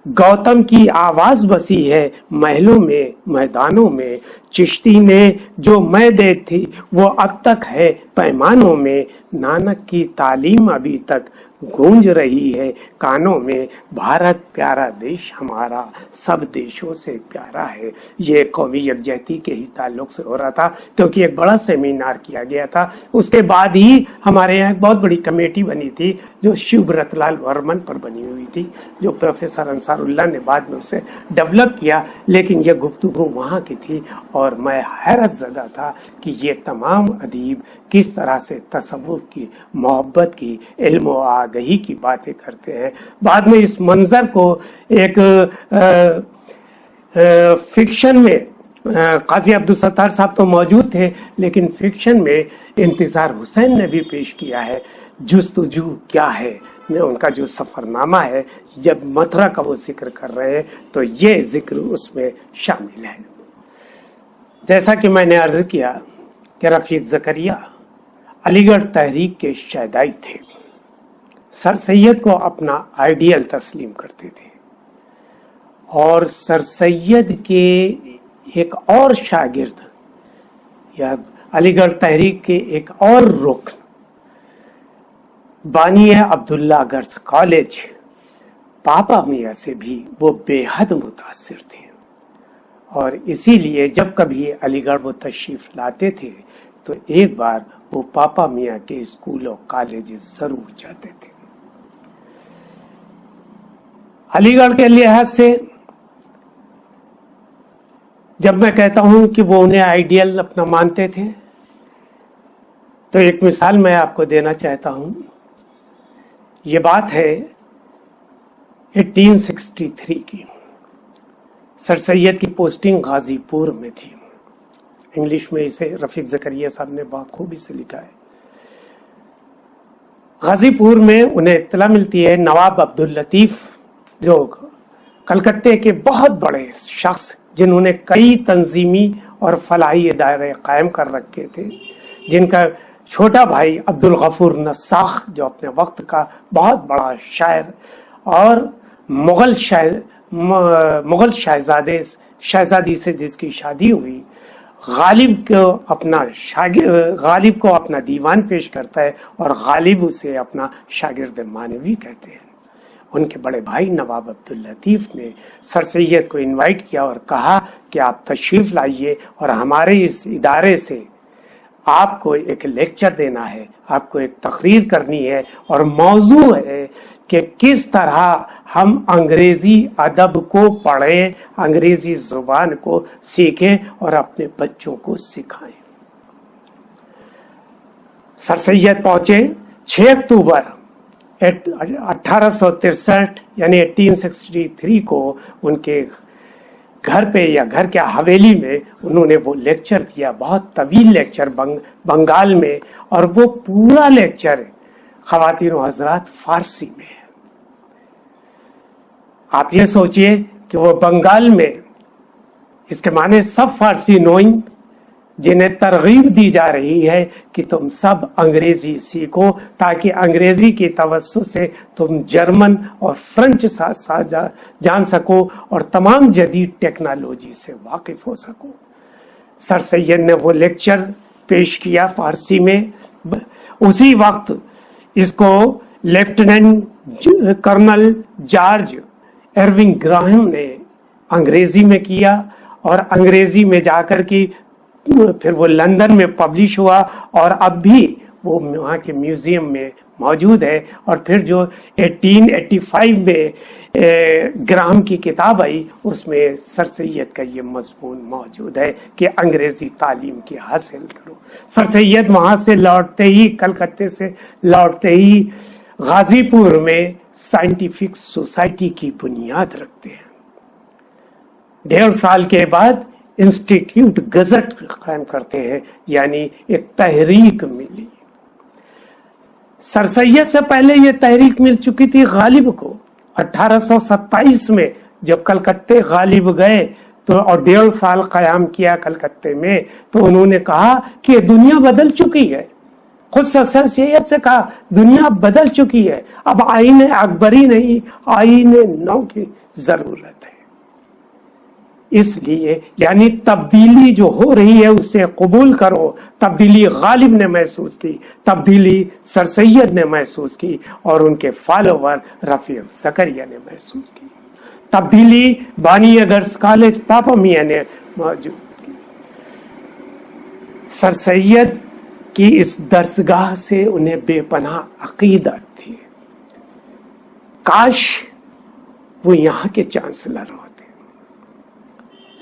गौतम की आवाज बसी है महलों में मैदानों में, चिश्ती ने जो मैं दे थी वो अब तक है पैमानों में, नानक की तालीम अभी तक गूंज रही है कानों में, भारत प्यारा देश हमारा सब देशों से प्यारा है। ये कौमी यकजहती के ही ताल्लुक से हो रहा था, क्योंकि एक बड़ा सेमिनार किया गया था। उसके बाद ही हमारे यहाँ एक बहुत बड़ी कमेटी बनी थी जो शिवव्रतलाल वर्मन पर बनी हुई थी, जो प्रोफेसर अंसारुल्लाह ने बाद में उसे डेवलप किया, लेकिन ये गुफ्तगू वहाँ की थी और मैं हैरत ज़दा था कि ये तमाम अदीब किस तरह से तसव्वुफ की, मोहब्बत की, इल्म व आगही की बातें करते हैं। बाद में इस मंजर को एक फिक्शन में काजी अब्दुल सत्तार साहब तो मौजूद थे, लेकिन फिक्शन में इंतजार हुसैन ने भी पेश किया है। जुस्तजू क्या है में उनका जो सफरनामा है, जब मथुरा का वो जिक्र कर रहे हैं तो ये जिक्र उसमें शामिल है। जैसा कि मैंने अर्ज किया कि रफीक ज़करिया अलीगढ़ तहरीक के शहदाई थे, सर सैयद को अपना आइडियल तस्लीम करते थे, और सर सैयद के एक और शागिर्द या अलीगढ़ तहरीक के एक और रुकन बानिया अब्दुल्ला गर्ल्स कॉलेज पापा मियाँ से भी वो बेहद मुतासिर थे, और इसीलिए जब कभी अलीगढ़ वो तशरीफ लाते थे तो एक बार वो पापा मियाँ के स्कूल और कॉलेज जरूर जाते थे। अलीगढ़ के लिहाज से जब मैं कहता हूं कि वो उन्हें आइडियल अपना मानते थे, तो एक मिसाल मैं आपको देना चाहता हूं। ये बात है 1863 की। सर सैयद की पोस्टिंग गाजीपुर में थी। इंग्लिश में इसे रफीक ज़करिया साहब ने बहुत खूबी से लिखा है। गाजीपुर में उन्हें इत्तला मिलती है, नवाब अब्दुल लतीफ जो कलकत्ते के बहुत बड़े शख्स جنہوں نے کئی تنظیمی اور فلاحی ادارے قائم کر رکھے تھے، جن کا چھوٹا بھائی عبدالغفور نساخ جو اپنے وقت کا بہت بڑا شاعر اور مغل شہزادی سے جس کی شادی ہوئی، غالب کو اپنا دیوان پیش کرتا ہے اور غالب اسے اپنا شاگرد مانوی کہتے ہیں۔ ان کے بڑے بھائی نواب عبداللطیف نے سر سید کو انوائٹ کیا اور کہا کہ آپ تشریف لائیے اور ہمارے اس ادارے سے آپ کو ایک لیکچر دینا ہے، آپ کو ایک تقریر کرنی ہے، اور موضوع ہے کہ کس طرح ہم انگریزی ادب کو پڑھیں، انگریزی زبان کو سیکھیں اور اپنے بچوں کو سکھائیں۔ سر سید پہنچے 6 اکتوبر 1863 یعنی 1863 کو ان کے گھر پہ یا گھر کے حویلی میں انہوں نے وہ لیکچر دیا، بہت طویل لیکچر بنگال میں، اور وہ پورا لیکچر خواتین و حضرات فارسی میں ہے۔ آپ یہ سوچئے کہ وہ بنگال میں، اس کے معنی سب فارسی نوئنگ، جنہیں ترغیب دی جا رہی ہے کہ تم سب انگریزی سیکھو تاکہ انگریزی کی توسط سے تم جرمن اور فرنچ جان سکو اور تمام جدید ٹیکنالوجی سے واقف ہو سکو۔ سر سید نے وہ لیکچر پیش کیا فارسی میں۔ اسی وقت اس کو lieutenant colonel George Irving Graham نے انگریزی میں کیا، اور انگریزی میں جا کر کی پھر وہ لندن میں پبلش ہوا، اور اب بھی وہ وہاں کے میوزیم میں موجود ہے۔ اور پھر جو 1885 میں گراہم کی کتاب آئی، اس میں سر سید کا یہ مضمون موجود ہے کہ انگریزی تعلیم کی حاصل کرو۔ سر سید وہاں سے لوٹتے ہی، کلکتے سے لوٹتے ہی، غازی پور میں سائنٹیفک سوسائٹی کی بنیاد رکھتے ہیں۔ 1.5 سال کے بعد انسٹیٹیوٹ گزٹ قائم کرتے ہیں، یعنی ایک تحریک ملی۔ سر سید سے پہلے یہ تحریک مل چکی تھی غالب کو۔ 1827 میں جب کلکتے غالب گئے تو اور 1.5 سال قیام کیا کلکتے میں، تو انہوں نے کہا کہ دنیا بدل چکی ہے۔ خود سر سید سے کہا دنیا بدل چکی ہے، اب آئین اکبری نہیں، آئین نو کی ضرورت ہے۔ اس لیے یعنی تبدیلی جو ہو رہی ہے اسے قبول کرو۔ تبدیلی غالب نے محسوس کی، تبدیلی سر سید نے محسوس کی، اور ان کے فالوور رفیق زکریا نے محسوس کی۔ تبدیلی بانی گرلز کالج پاپا میاں نے موجود کی۔ سر سید کی اس درسگاہ سے انہیں بے پناہ عقیدت تھی۔ کاش وہ یہاں کے چانسلر ہوتے،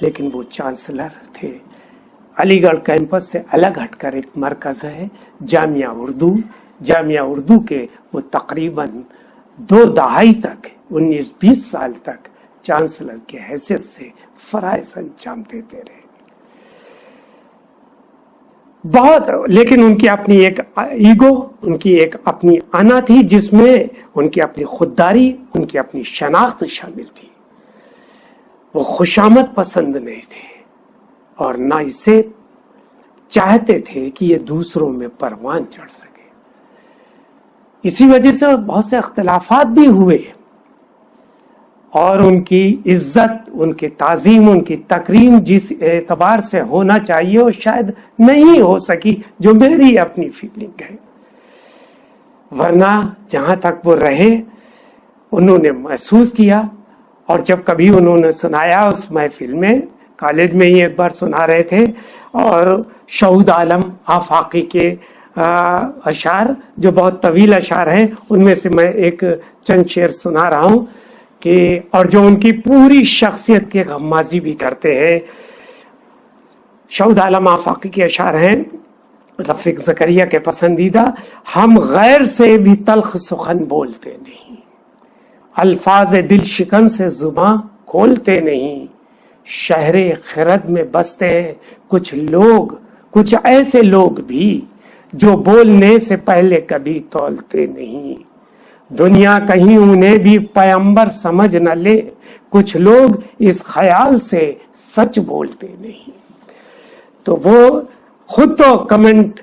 لیکن وہ چانسلر تھے۔ علی گڑھ کیمپس سے الگ ہٹ کر ایک مرکز ہے جامعہ اردو۔ جامعہ اردو کے وہ تقریباً 2 دہائی تک، 19-20 سال تک چانسلر کی حیثیت سے فرائض انجام دیتے رہے۔ بہت، لیکن ان کی اپنی ایک ایگو، ان کی ایک اپنی انا تھی، جس میں ان کی اپنی خودداری، ان کی اپنی شناخت شامل تھی۔ وہ خوشامد پسند نہیں تھے، اور نہ اسے چاہتے تھے کہ یہ دوسروں میں پروان چڑھ سکے۔ اسی وجہ سے بہت سے اختلافات بھی ہوئے، اور ان کی عزت، ان کی تعظیم، ان کی تکریم جس اعتبار سے ہونا چاہیے وہ شاید نہیں ہو سکی، جو میری اپنی فیلنگ ہے۔ ورنہ جہاں تک وہ رہے، انہوں نے محسوس کیا، اور جب کبھی انہوں نے سنایا اس محفل میں، کالج میں ہی ایک بار سنا رہے تھے، اور شہود عالم آفاقی کے اشعار جو بہت طویل اشعار ہیں، ان میں سے میں ایک چند شعر سنا رہا ہوں کہ اور جو ان کی پوری شخصیت کی غمازی بھی کرتے ہیں۔ شہود عالم آفاقی کے اشعار ہیں، رفیق زکریا کے پسندیدہ: ہم غیر سے بھی تلخ سخن بولتے نہیں، الفاظ دل شکن سے زباں کھولتے نہیں، شہر خرد میں بستے ہیں کچھ لوگ، کچھ ایسے لوگ بھی جو بولنے سے پہلے کبھی تولتے نہیں، दुनिया कहीं उन्हें भी पैगंबर समझ न ले, कुछ लोग इस ख्याल से सच बोलते नहीं। तो वो खुद तो कमेंट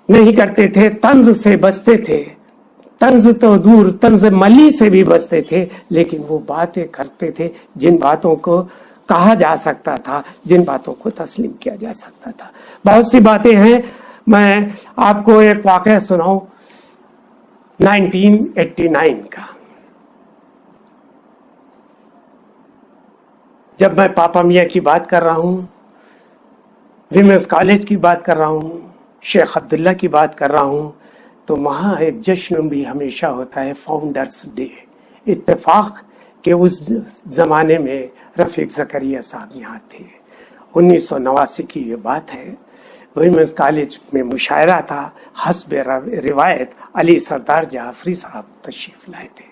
नहीं करते थे, तंज से बचते थे, तंज तो दूर, तंज मली से भी बचते थे, लेकिन वो बातें करते थे जिन बातों को कहा जा सकता था, जिन बातों को तस्लीम किया जा सकता था। बहुत सी बातें हैं। मैं आपको एक वाकया सुनाऊं 1989 का। जब मैं पापा मियाँ की बात कर रहा हूं, विमेंस कॉलेज की बात कर रहा हूं, शेख अब्दुल्ला की बात कर रहा हूं, तो वहां एक जश्न भी हमेशा होता है, फाउंडर्स डे। इत्तेफाक कि उस जमाने में रफीक ज़करिया साहब यहाँ थे। 1989 की ये बात है। विमेंस कॉलेज में मुशायरा था। हस्ब रिवायत अली सरदार जाफरी साहब तशरीफ लाए थे।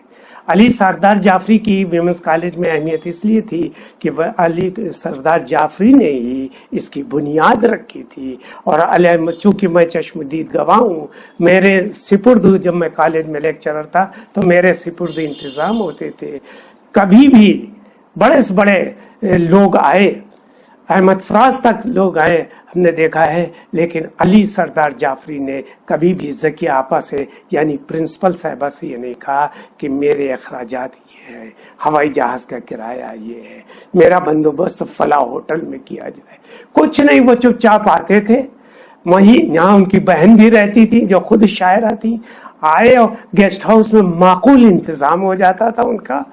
अली सरदार जाफरी की विमेंस कॉलेज में अहमियत इसलिए थी कि वह अली सरदार जाफरी ने ही इसकी बुनियाद रखी थी। और चूंकि मैं चश्मदीद गवाह हूँ, मेरे सिपुर्द, जब मैं कॉलेज में लेक्चरर था तो मेरे सिपुर्द इंतज़ाम होते थे। कभी भी बड़े से बड़े लोग आए, अहमद फराज तक लोग आए, हमने देखा है, लेकिन अली सरदार जाफरी ने कभी भी ज़किया आपा से यानी प्रिंसिपल साहिबा से ये नहीं कहा कि मेरे अखराजात ये है, हवाई जहाज का किराया ये है, मेरा बंदोबस्त फला होटल में किया जाए। कुछ नहीं, वो चुपचाप आते थे। वहीं यहाँ उनकी बहन भी रहती थी जो खुद शायरा थी। आए और गेस्ट हाउस में माकूल इंतजाम हो जाता था उनका,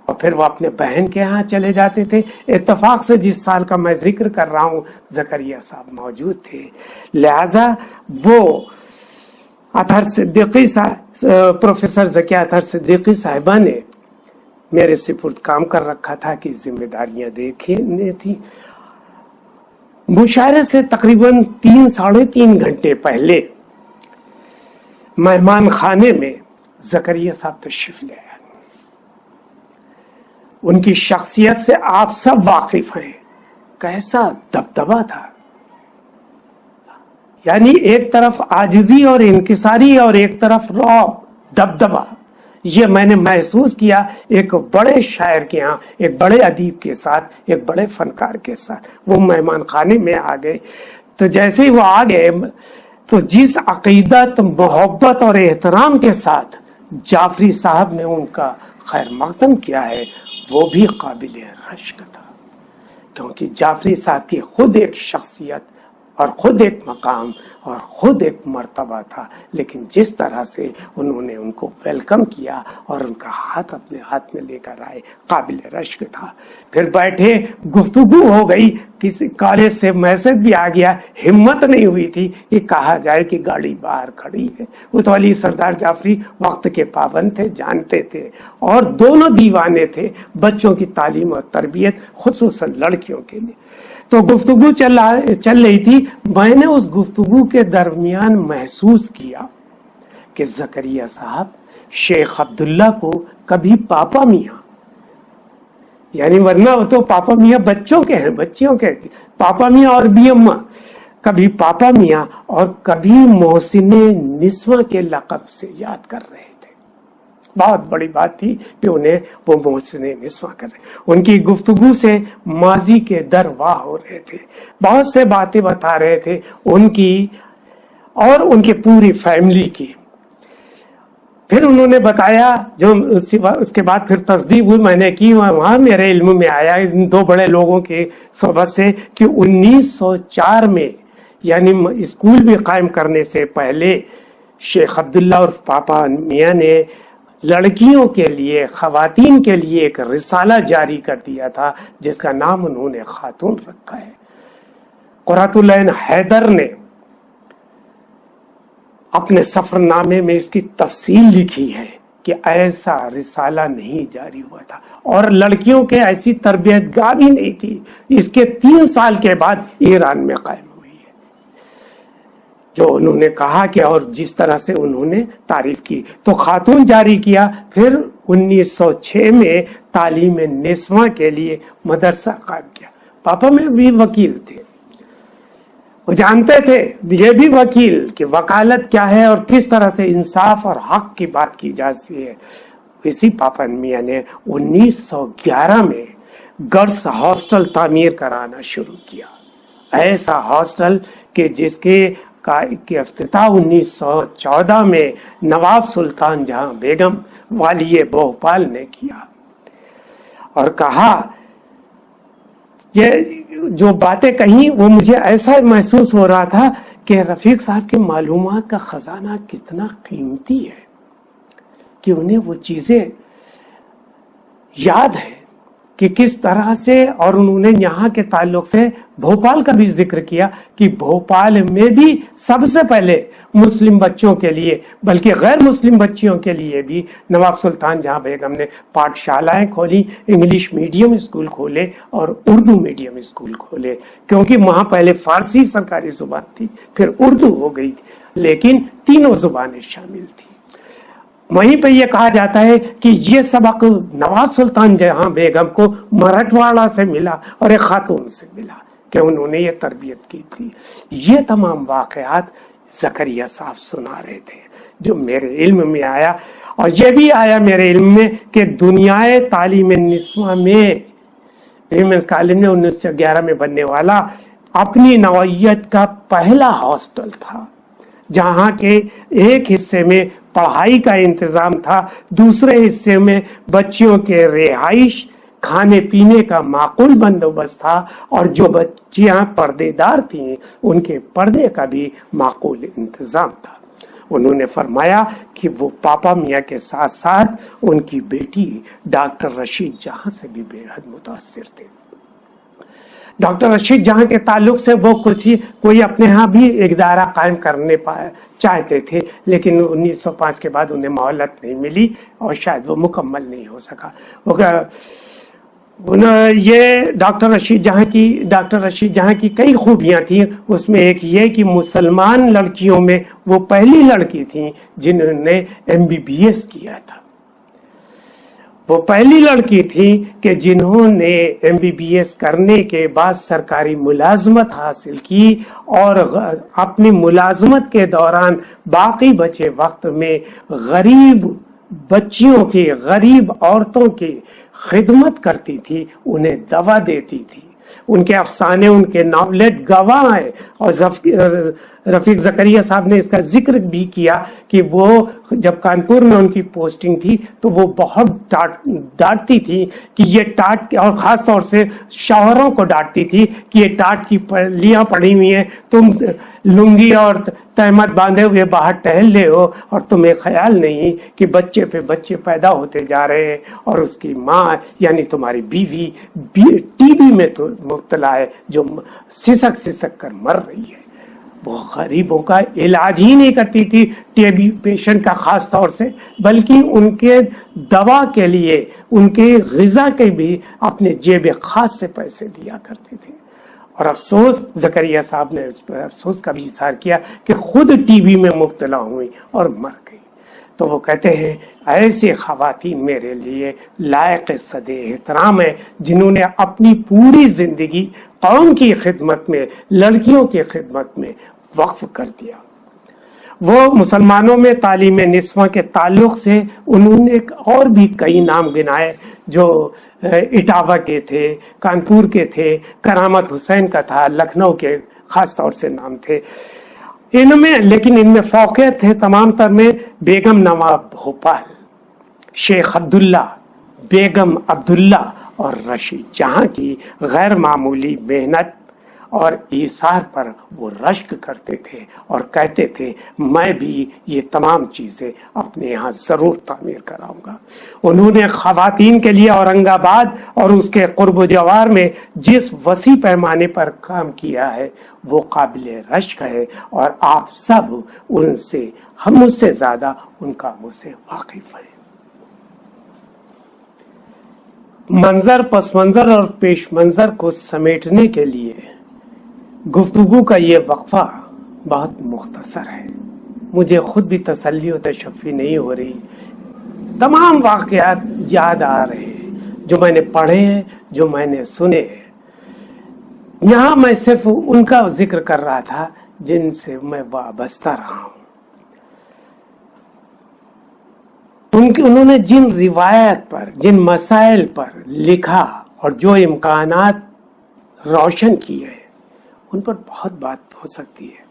और फिर वो अपने बहन के यहाँ चले जाते थे। इत्तेफाक से जिस साल का मैं जिक्र कर रहा हूँ, ज़करिया साहब मौजूद थे, लिहाजा वो अतहर सिद्दीकी साहब, प्रोफेसर ज़किया अतहर सिद्दीकी साहिबा ने मेरे सिपुर्द काम कर रखा था कि जिम्मेदारियां देखनी थी। मुशायरे से तकरीबन 3-3.5 घंटे पहले मेहमान खाने में ज़करिया साहब तशरीफ ले आए। उनकी शख्सियत से आप सब वाकिफ हैं, कैसा दबदबा था। यानी एक तरफ आजिजी और इनकिसारी और एक तरफ रौब, दबदबा। ये मैंने महसूस किया एक बड़े शायर के यहाँ, एक बड़े अदीब के साथ, एक बड़े फनकार के साथ। वो मेहमान खाने में आ गए, तो जैसे ही वो आ गए तो जिस अकीदत, मोहब्बत और एहतराम के साथ जाफरी साहब ने उनका खैर मकदम किया है, वो भी काबिल रश्क था। क्योंकि जाफरी साहब की खुद एक शख्सियत और खुद एक मकाम और खुद एक मर्तबा था, लेकिन जिस तरह से उन्होंने उनको वेलकम किया और उनका हाथ अपने हाथ में लेकर आए, काबिल रश्क था। फिर बैठे, गुफ्तगू हो गई, किसी कॉलेज से मैसेज भी आ गया, हिम्मत नहीं हुई थी कि कहा जाए कि गाड़ी बाहर खड़ी है। वो तो अली सरदार जाफरी वक्त के पाबंद थे, जानते थे, और दोनों दीवाने थे बच्चों की तालीम और तरबियत, खुसूसन लड़कियों के लिए। तो गुफ्तगू चल रही थी। मैंने उस गुफ्तगू के दरमियान महसूस किया कि ज़करिया साहब शेख अब्दुल्ला को कभी पापा मियाँ, यानी वरना वो तो पापा मियाँ बच्चों के हैं, बच्चियों के, पापा मियाँ और भी अम्मा, कभी पापा मियाँ और कभी मोहसिने निस्वा के लक़ब से याद कर रहे थे। बहुत बड़ी बात थी कि उन्हें वो मोहसिने निस्वा कर रहे। उनकी गुफ्तगू से माजी के दर वाह हो रहे थे, बहुत से बातें बता रहे थे उनकी और उनकी पूरी फैमिली की। फिर उन्होंने बताया, जो उसके बाद फिर तस्दीक हुई मैंने की, वहां मेरे इल्म में आया इन दो बड़े लोगों के सोबत से कि 1904 में, यानी स्कूल भी कायम करने से पहले, शेख अब्दुल्ला और पापा मियाँ ने लड़कियों के लिए, खवातीन के लिए एक रिसाला जारी कर दिया था, जिसका नाम उन्होंने खातून रखा है। कुर्रतुल ऐन हैदर ने अपने सफरनामे में इसकी तफसील लिखी है कि ऐसा रिसाला नहीं जारी हुआ था और लड़कियों के ऐसी तरबियत गाह भी नहीं थी। इसके 3 साल के बाद ईरान में कायम हुई है, जो उन्होंने कहा कि, और जिस तरह से उन्होंने तारीफ की, तो खातून जारी किया। फिर 1906 में तालीम निस्वा के लिए मदरसा कायम किया। पापा में भी वकील थे। وہ جانتے تھے یہ بھی وکیل کہ وکالت کیا ہے اور کس طرح سے انصاف اور حق کی بات کی جاتی ہے. اسی پاپا میاں نے 1911 میں گرلس ہاسٹل تعمیر کرانا شروع کیا. ایسا ہاسٹل کہ جس کے افتتاح 1914 میں نواب سلطان جہاں بیگم والی بھوپال نے کیا اور کہا یہ جو باتیں کہیں وہ مجھے ایسا محسوس ہو رہا تھا کہ رفیق صاحب کی معلومات کا خزانہ کتنا قیمتی ہے کہ انہیں وہ چیزیں یاد ہیں کہ کس طرح سے. اور انہوں نے یہاں کے تعلق سے بھوپال کا بھی ذکر کیا کہ بھوپال میں بھی سب سے پہلے مسلم بچوں کے لیے بلکہ غیر مسلم بچیوں کے لیے بھی نواب سلطان جہاں بیگم نے پاٹھ شالائیں کھولی, انگلش میڈیم اسکول کھولے اور اردو میڈیم اسکول کھولے, کیونکہ وہاں پہلے فارسی سرکاری زبان تھی پھر اردو ہو گئی تھی لیکن تینوں زبانیں شامل تھی. وہیں پہ یہ کہا جاتا ہے کہ یہ سبق نواب سلطان جہاں بیگم کو مرٹھواڑہ سے ملا اور ایک خاتون سے ملا کہ انہوں نے یہ تربیت کی تھی. یہ تمام واقعات زکریا صاحب سنا رہے تھے جو میرے علم میں آیا, اور یہ بھی آیا میرے علم میں کہ دنیائے تعلیم نسواں میں ویمنس کالج میں 1911 میں بننے والا اپنی نوعیت کا پہلا ہاسٹل تھا, جہاں کے ایک حصے میں پڑھائی کا انتظام تھا, دوسرے حصے میں بچیوں کے رہائش کھانے پینے کا معقول بندوبست تھا, اور جو بچیاں پردے دار تھیں ان کے پردے کا بھی معقول انتظام تھا. انہوں نے فرمایا کہ وہ پاپا میاں کے ساتھ ساتھ ان کی بیٹی ڈاکٹر رشید جہاں سے بھی بے حد متاثر تھے. ڈاکٹر رشید جہاں کے تعلق سے وہ کوئی اپنے ہاں بھی ایک ادارہ قائم کرنے چاہتے تھے, لیکن 1905 کے بعد انہیں مہلت نہیں ملی اور شاید وہ مکمل نہیں ہو سکا. یہ ڈاکٹر رشید جہاں کی کئی خوبیاں تھیں, اس میں ایک یہ کہ مسلمان لڑکیوں میں وہ پہلی لڑکی تھیں جنہوں نے MBBS کیا تھا. وہ پہلی لڑکی تھی کہ جنہوں نے MBBS کرنے کے بعد سرکاری ملازمت حاصل کی اور اپنی ملازمت کے دوران باقی بچے وقت میں غریب بچیوں کی, غریب عورتوں کی خدمت کرتی تھی, انہیں دوا دیتی تھی. ان کے افسانے, ان کے ناولٹ گواہ ہیں, اور رفیق زکریا صاحب نے اس کا ذکر بھی کیا کہ وہ جب کانپور میں ان کی پوسٹنگ تھی تو وہ بہت ڈانٹتی تھی کہ یہ ٹاٹ, اور خاص طور سے شوہروں کو ڈانٹتی تھی کہ یہ ٹاٹ کی لیاں پڑی ہوئی ہیں, تم لنگی اور تہمت باندھے ہوئے باہر ٹہل لے ہو اور تمہیں خیال نہیں کہ بچے پہ بچے پیدا ہوتے جا رہے ہیں, اور اس کی ماں یعنی تمہاری بیوی TB میں تو مبتلا ہے جو سسک کر مر رہی ہے. وہ غریبوں کا علاج ہی نہیں کرتی تھی TB پیشنٹ کا خاص طور سے, بلکہ ان کے دوا کے لیے, ان کے غذا کے بھی اپنے جیب خاص سے پیسے دیا کرتے تھے. اور افسوس, زکریا صاحب نے اس پر افسوس کا بھی اظہار کیا کہ خود TB میں مبتلا ہوئی اور مر گئی. تو وہ کہتے ہیں ایسی خواتین میرے لیے لائق صد احترام ہے جنہوں نے اپنی پوری زندگی قوم کی خدمت میں, لڑکیوں کی خدمت میں وقف کر دیا. وہ مسلمانوں میں تعلیم نسواں کے تعلق سے انہوں نے اور بھی کئی نام گنائے جو اٹاوا کے تھے, کانپور کے تھے, کرامت حسین کا تھا, لکھنؤ کے خاص طور سے نام تھے. لیکن ان میں فوقیت ہے تمام تر میں بیگم نواب بھوپال, شیخ عبداللہ, بیگم عبداللہ اور رشید جہاں کی غیر معمولی محنت اور ایثار پر وہ رشک کرتے تھے اور کہتے تھے میں بھی یہ تمام چیزیں اپنے یہاں ضرور تعمیر کراؤں گا. انہوں نے خواتین کے لیے اورنگ آباد اور اس کے قرب و جوار میں جس وسیع پیمانے پر کام کیا ہے وہ قابل رشک ہے, اور آپ سب ان سے, ہم مجھ سے زیادہ ان کاموں سے واقف ہیں. منظر, پس منظر اور پیش منظر کو سمیٹنے کے لیے گفتگو کا یہ وقفہ بہت مختصر ہے. مجھے خود بھی تسلی و تشفی نہیں ہو رہی. تمام واقعات یاد آ رہے ہیں جو میں نے پڑھے ہیں, جو میں نے سنے ہیں. यहां मैं सिर्फ उनका जिक्र कर रहा था जिनसे मैं वाबस्ता रहा हूं। उन्होंने जिन रिवायत पर, जिन मसाइल पर लिखा और जो इम्कानात रोशन किए, उन पर बहुत बात हो सकती है।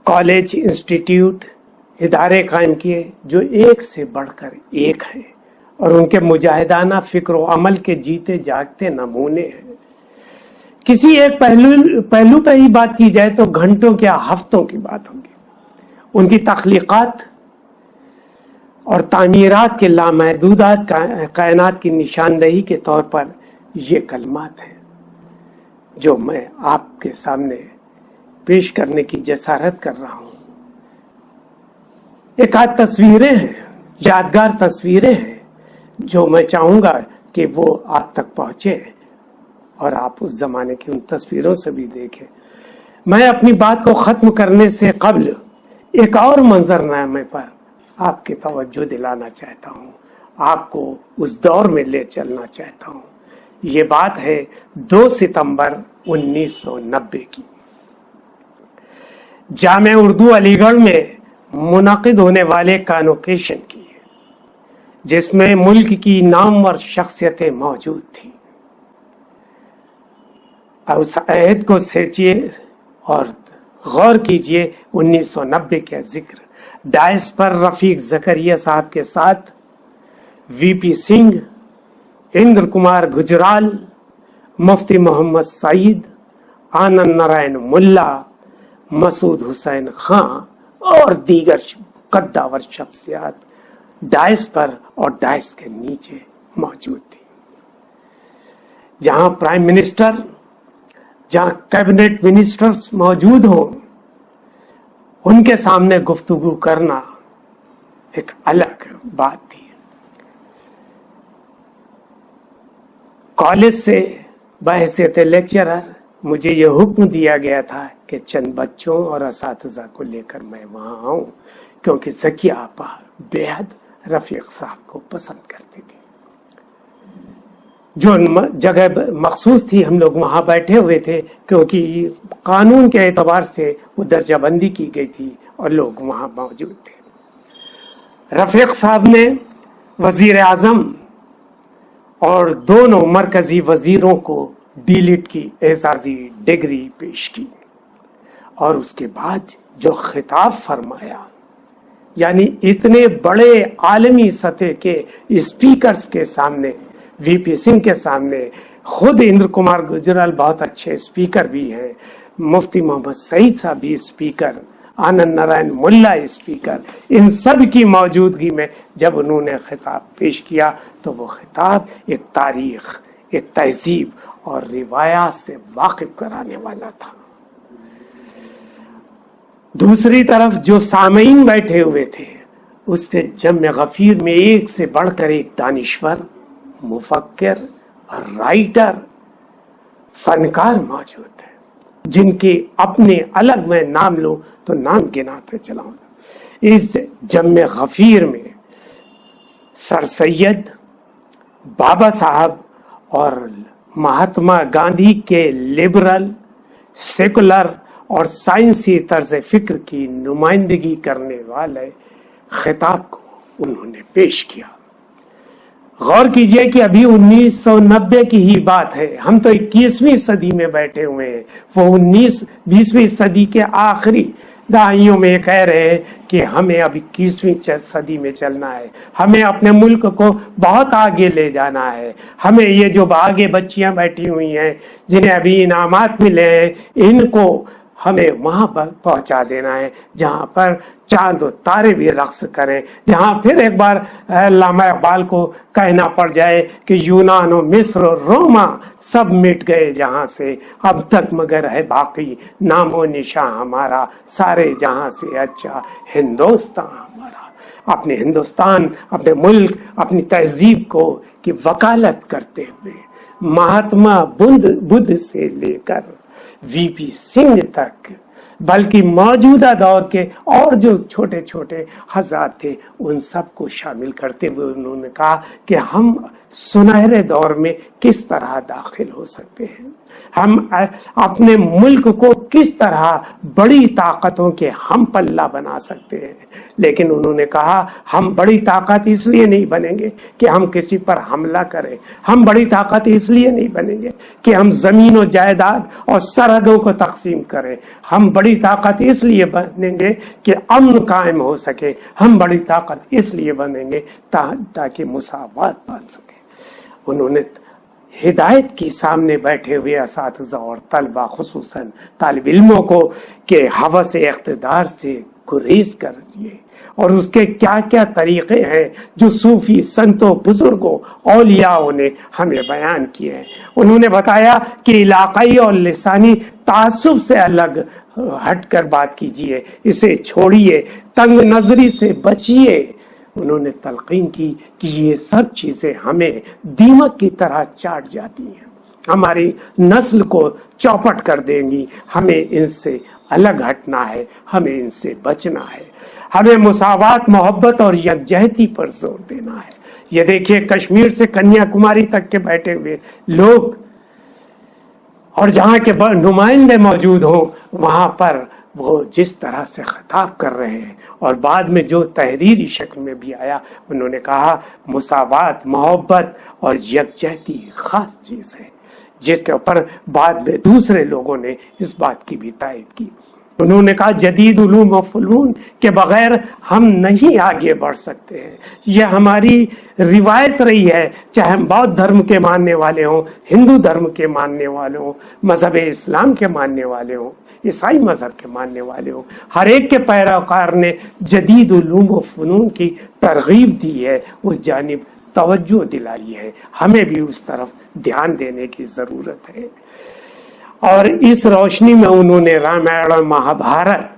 कॉलेज, इंस्टीट्यूट, इदारे कायम किए जो एक से बढ़कर एक हैं और उनके मुजाहिदाना फिक्र व अमल के जीते जागते नमूने हैं। किसी एक पहलू पर ही बात की जाए तो घंटों क्या हफ्तों की बात होगी। उनकी तख्लीकात और तामीरात के लामहदूदात कायनात की निशानदही के तौर पर ये कलमात हैं जो मैं आपके सामने पेश करने की जसारत कर रहा हूं। एक आध तस्वीरें हैं, यादगार तस्वीरें हैं जो मैं चाहूंगा कि वो आप तक पहुंचे और आप उस जमाने की उन तस्वीरों से भी देखें। मैं अपनी बात को खत्म करने से कबल एक और मंजरनामे पर आपकी तवज्जो दिलाना चाहता हूं, आपको उस दौर में ले चलना चाहता हूं। ये बात है 2 सितंबर 1990 की। जामे उर्दू अलीगढ़ में मुनाकिद होने वाले कॉन्वोकेशन की, जिसमें मुल्क की नामवर शख्सियतें मौजूद थी। उस अहद को सोचिए और गौर कीजिए। 1990 का जिक्र डायस पर रफीक जकरिया साहब के साथ वीपी सिंह, इंद्र कुमार गुजराल, मुफ्ती मोहम्मद सईद, आनंद नारायण मुल्ला, मसूद हुसैन खां और दीगर कद्दावर शख्सियात डायस पर और डायस के नीचे मौजूद थी। जहां प्राइम मिनिस्टर, जहां कैबिनेट मिनिस्टर्स मौजूद हों, उनके सामने गुफ्तगू करना एक अलग बात थी। कॉलेज से बहैसियत लेक्चरर मुझे यह हुक्म दिया गया था कि चंद बच्चों और असातिज़ा को लेकर मैं वहां आऊं, क्योंकि ज़किया आपा बेहद रफीक साहब को पसंद करती थी। जो जगह मखसूस थी, हम लोग वहां बैठे हुए थे क्योंकि कानून के एतबार से वो दर्जाबंदी की गई थी और लोग वहां मौजूद थे। रफीक साहब ने वजीर आजम और दोनों मरकजी वजीरों को डीलिट की एजाजी डिग्री पेश की और उसके बाद जो खिताब फरमाया, यानी इतने बड़े आलमी सतह के स्पीकर्स के सामने, वीपी सिंह के सामने, खुद इंद्र कुमार गुजराल बहुत अच्छे स्पीकर भी हैं, मुफ्ती मोहम्मद सईद साहब भी स्पीकर, आनंद नारायण मुल्ला स्पीकर, इन सब की मौजूदगी में जब उन्होंने खिताब पेश किया तो वो खिताब एक तारीख, एक तहजीब और रिवायात से वाकिफ कराने वाला था। दूसरी तरफ जो सामईन बैठे हुए थे, उससे जम्मे गफीर में एक से बढ़कर एक दानिश्वर, मुफक्किर और राइटर, फनकार मौजूद है, जिनके अपने अलग मैं नाम लो तो नाम गिनाते चलाऊंगा। इस जम्मे गफीर में सर सैयद, बाबा साहब और महात्मा गांधी के लिबरल, सेकुलर और साइंसी तर्ज फिक्र की नुमाइंदगी करने वाले खिताब को उन्होंने पेश किया। गौर कीजिए कि अभी 1990 की ही बात है, हम तो 21वीं सदी में बैठे हुए हैं। वो 20वीं सदी के आखिरी दहाइयों में कह रहे हैं कि हमें अब 21वीं सदी में चलना है, हमें अपने मुल्क को बहुत आगे ले जाना है, हमें ये जो आगे बच्चियां बैठी हुई हैं जिन्हें अभी इनामात मिले हैं, इनको हमें वहां पर पहुंचा देना है जहां पर चांद और तारे भी रक्स करें, जहां फिर एक बार अल्लामा इकबाल को कहना पड़ जाए कि यूनान और मिस्र और रोमा सब मिट गए जहां से, अब तक मगर है बाकी नामो निशां हमारा, सारे जहां से अच्छा हिंदुस्तान हमारा। अपने हिंदुस्तान, अपने मुल्क, अपनी तहजीब को की वकालत करते हुए महात्मा बुद्ध से लेकर वीपी सिंह तक बल्कि मौजूदा दौर के और जो छोटे छोटे हज़रात थे उन सब को शामिल करते हुए उन्होंने कहा कि हम सुनहरे दौर में किस तरह दाखिल हो सकते हैं, हम अपने मुल्क को किस तरह बड़ी ताकतों के हम पल्ला बना सकते हैं। लेकिन उन्होंने कहा हम बड़ी ताकत इसलिए नहीं बनेंगे कि हम किसी पर हमला करें, हम बड़ी ताकत इसलिए नहीं बनेंगे कि हम जमीन और जायदाद और सरहदों को तकसीम करें, हम बड़ी ताकत इसलिए बनेंगे कि अमन कायम हो सके, हम बड़ी ताकत इसलिए बनेंगे ताकि मुसावात बन सके। उन्होंने हिदायत की सामने बैठे हुए असातिज़ा और तलबा खुसूसन तालिब इल्मों को के हवस इख्तिदार से गुरेज कर दिए और उसके क्या क्या तरीके हैं जो सूफी संतों बुजुर्गों औलियाओं ने हमें बयान किए हैं। उन्होंने बताया कि इलाकाई और लिसानी तासुब से अलग हटकर बात कीजिए, इसे छोड़िए, तंग नजरी से बचिए। उन्होंने तलकीन की कि ये सब चीजें हमें दीमक की तरह चाट जाती हैं, हमारी नस्ल को चौपट कर देंगी, हमें इनसे अलग हटना है, हमें इनसे बचना है, हमें मुसावात, मोहब्बत और यकजहती पर जोर देना है। ये देखिए कश्मीर से कन्याकुमारी तक के बैठे हुए लोग और जहाँ के नुमाइंदे मौजूद हों वहां पर वो जिस तरह से खिताब कर रहे हैं और बाद में जो तहरीरी शक्ल में भी आया, उन्होंने कहा मुसावात, मोहब्बत और यकजहती खास चीज है, जिसके ऊपर बाद में दूसरे लोगों ने इस बात की भी तायद की। उन्होंने कहा जदीद उलूम व फुनून के बगैर हम नहीं आगे बढ़ सकते हैं। यह हमारी रिवायत रही है, चाहे हम बौद्ध धर्म के मानने वाले हों, हिंदू धर्म के मानने वाले हों, मजहब इस्लाम के मानने वाले हों, ईसाई मजहब के मानने वाले हों, हर एक के पैरोकार ने जदीद उलूम व फुनून की तरगीब दी है, उस जानिब तवज्जो दिलाई है। हमें भी उस तरफ ध्यान देने की जरूरत है। और इस रोशनी में उन्होंने रामायण और महाभारत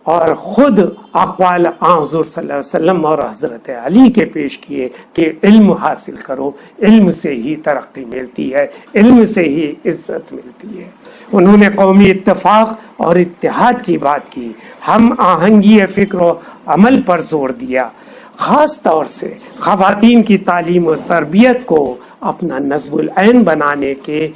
और खुद अक़वाल हुज़ूर सल्लल्लाहु अलैहि वसल्लम और हजरत अली के पेश किए कि इल्म हासिल करो, इल्म से ही तरक्की मिलती है, इल्म से ही इज्जत मिलती है। उन्होंने कौमी इत्तेफाक और इत्तेहाद की बात की, हम आहंगी फिक्र और अमल पर जोर दिया, खास तौर से खवातीन की तालीम और तरबियत को अपना नज़्मुल ऐन बनाने के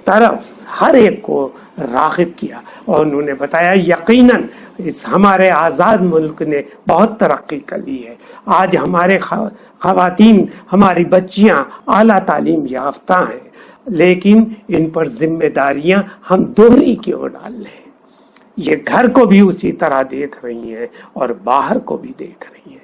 तरफ हर एक को राग़िब किया। और उन्होंने बताया यकीनन इस हमारे आज़ाद मुल्क ने बहुत तरक्की कर ली है। आज हमारे खवातीन, हमारी बच्चियां आला तालीम याफ्ता हैं, लेकिन इन पर जिम्मेदारियां हम दोहरी क्यों डाल रहे हैं। ये घर को भी उसी तरह देख रही हैं और बाहर को भी देख रही हैं।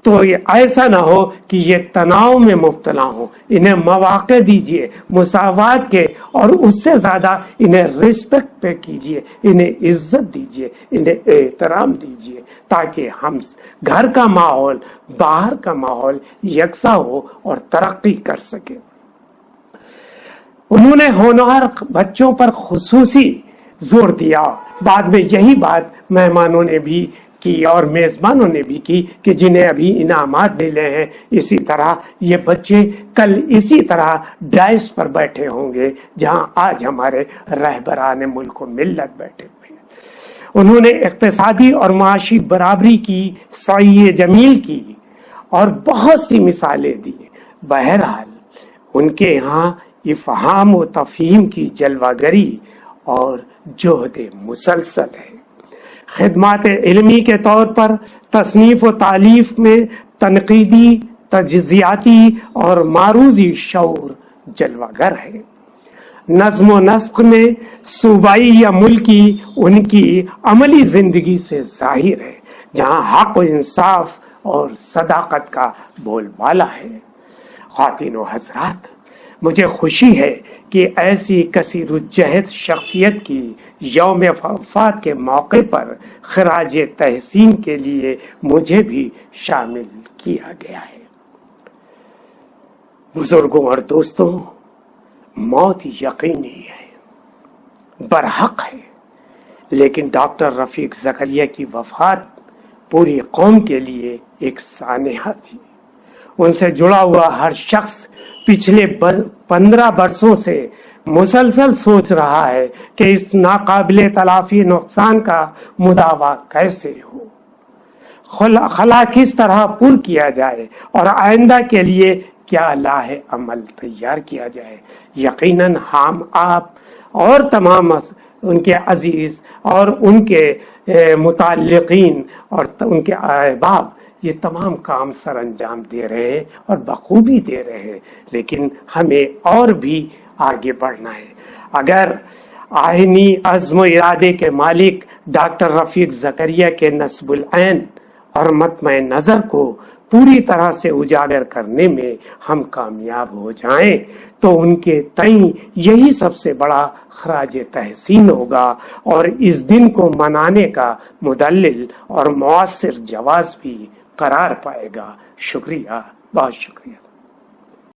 तो ये ऐसा ना हो कि ये तनाव में मुब्तला हो, इन्हें मौक़े दीजिए मुसावात के, और उससे ज्यादा इन्हें रिस्पेक्ट पे कीजिए, इन्हें इज्जत दीजिए, इन्हें एहतराम दीजिए, ताकि हम घर का माहौल बाहर का माहौल यकसा हो और तरक्की कर सके। उन्होंने होनहार बच्चों पर खुसूसी जोर दिया। बाद में यही बात मेहमानों ने भी की और मेजबानों ने भी की कि जिन्हें अभी इनामात मिले हैं, इसी तरह ये बच्चे कल इसी तरह डाइस पर बैठे होंगे जहां आज हमारे रहबरान मुल्क व मिल्लत बैठे हुए हैं। उन्होंने इक्तिसादी और माशी बराबरी की सही जमील की और बहुत सी मिसालें दी। बहरहाल उनके यहाँ इफ़हाम व तफ़हीम की जलवागरी और जोहद मुसलसल है। खिदमात इल्मी के तौर पर तसनीफ व तालीफ में तनकीदी, तजज़ियाती और मारूजी शऊर जलवागर है। नज़्म व नस्ख में सूबाई या मुल्की उनकी अमली जिंदगी से जाहिर है, जहाँ हक व इंसाफ और सदाकत का बोलबाला है। ख़वातीन व हज़रात, मुझे खुशी है कि ऐसी कसीरुज्जहद शख्सियत की यौम वफ़ात के मौके पर खराज तहसीन के लिए मुझे भी शामिल किया गया है। बुजुर्गों और दोस्तों, मौत यकीनी है, बरहक है, लेकिन डॉक्टर रफीक ज़करिया की वफ़ात पूरी कौम के लिए एक सानेहा थी। उनसे जुड़ा हुआ हर शख्स पिछले 15 वर्षों से مسلسل سوچ رہا ہے کہ اس ناقابل تلافی نقصان کا مداوع کیسے ہو، خلا کس طرح پر کیا جائے اور آئندہ کے لیے کیا لاہ عمل تیار کیا جائے۔ یقیناً ہم آپ اور تمام ان کے عزیز اور ان کے متعلقین اور ان کے احباب یہ تمام کام سر انجام دے رہے ہیں اور بخوبی دے رہے ہیں، لیکن ہمیں اور بھی آگے بڑھنا ہے۔ اگر آئینی عزم و ارادے کے مالک ڈاکٹر رفیق زکریا کے نصب العین اور مطمع نظر کو پوری طرح سے اجاگر کرنے میں ہم کامیاب ہو جائیں تو ان کے تئیں یہی سب سے بڑا خراج تحسین ہوگا اور اس دن کو منانے کا مدلل اور مؤثر جواز بھی قرار پائے گا۔ شکریہ، بہت شکریہ۔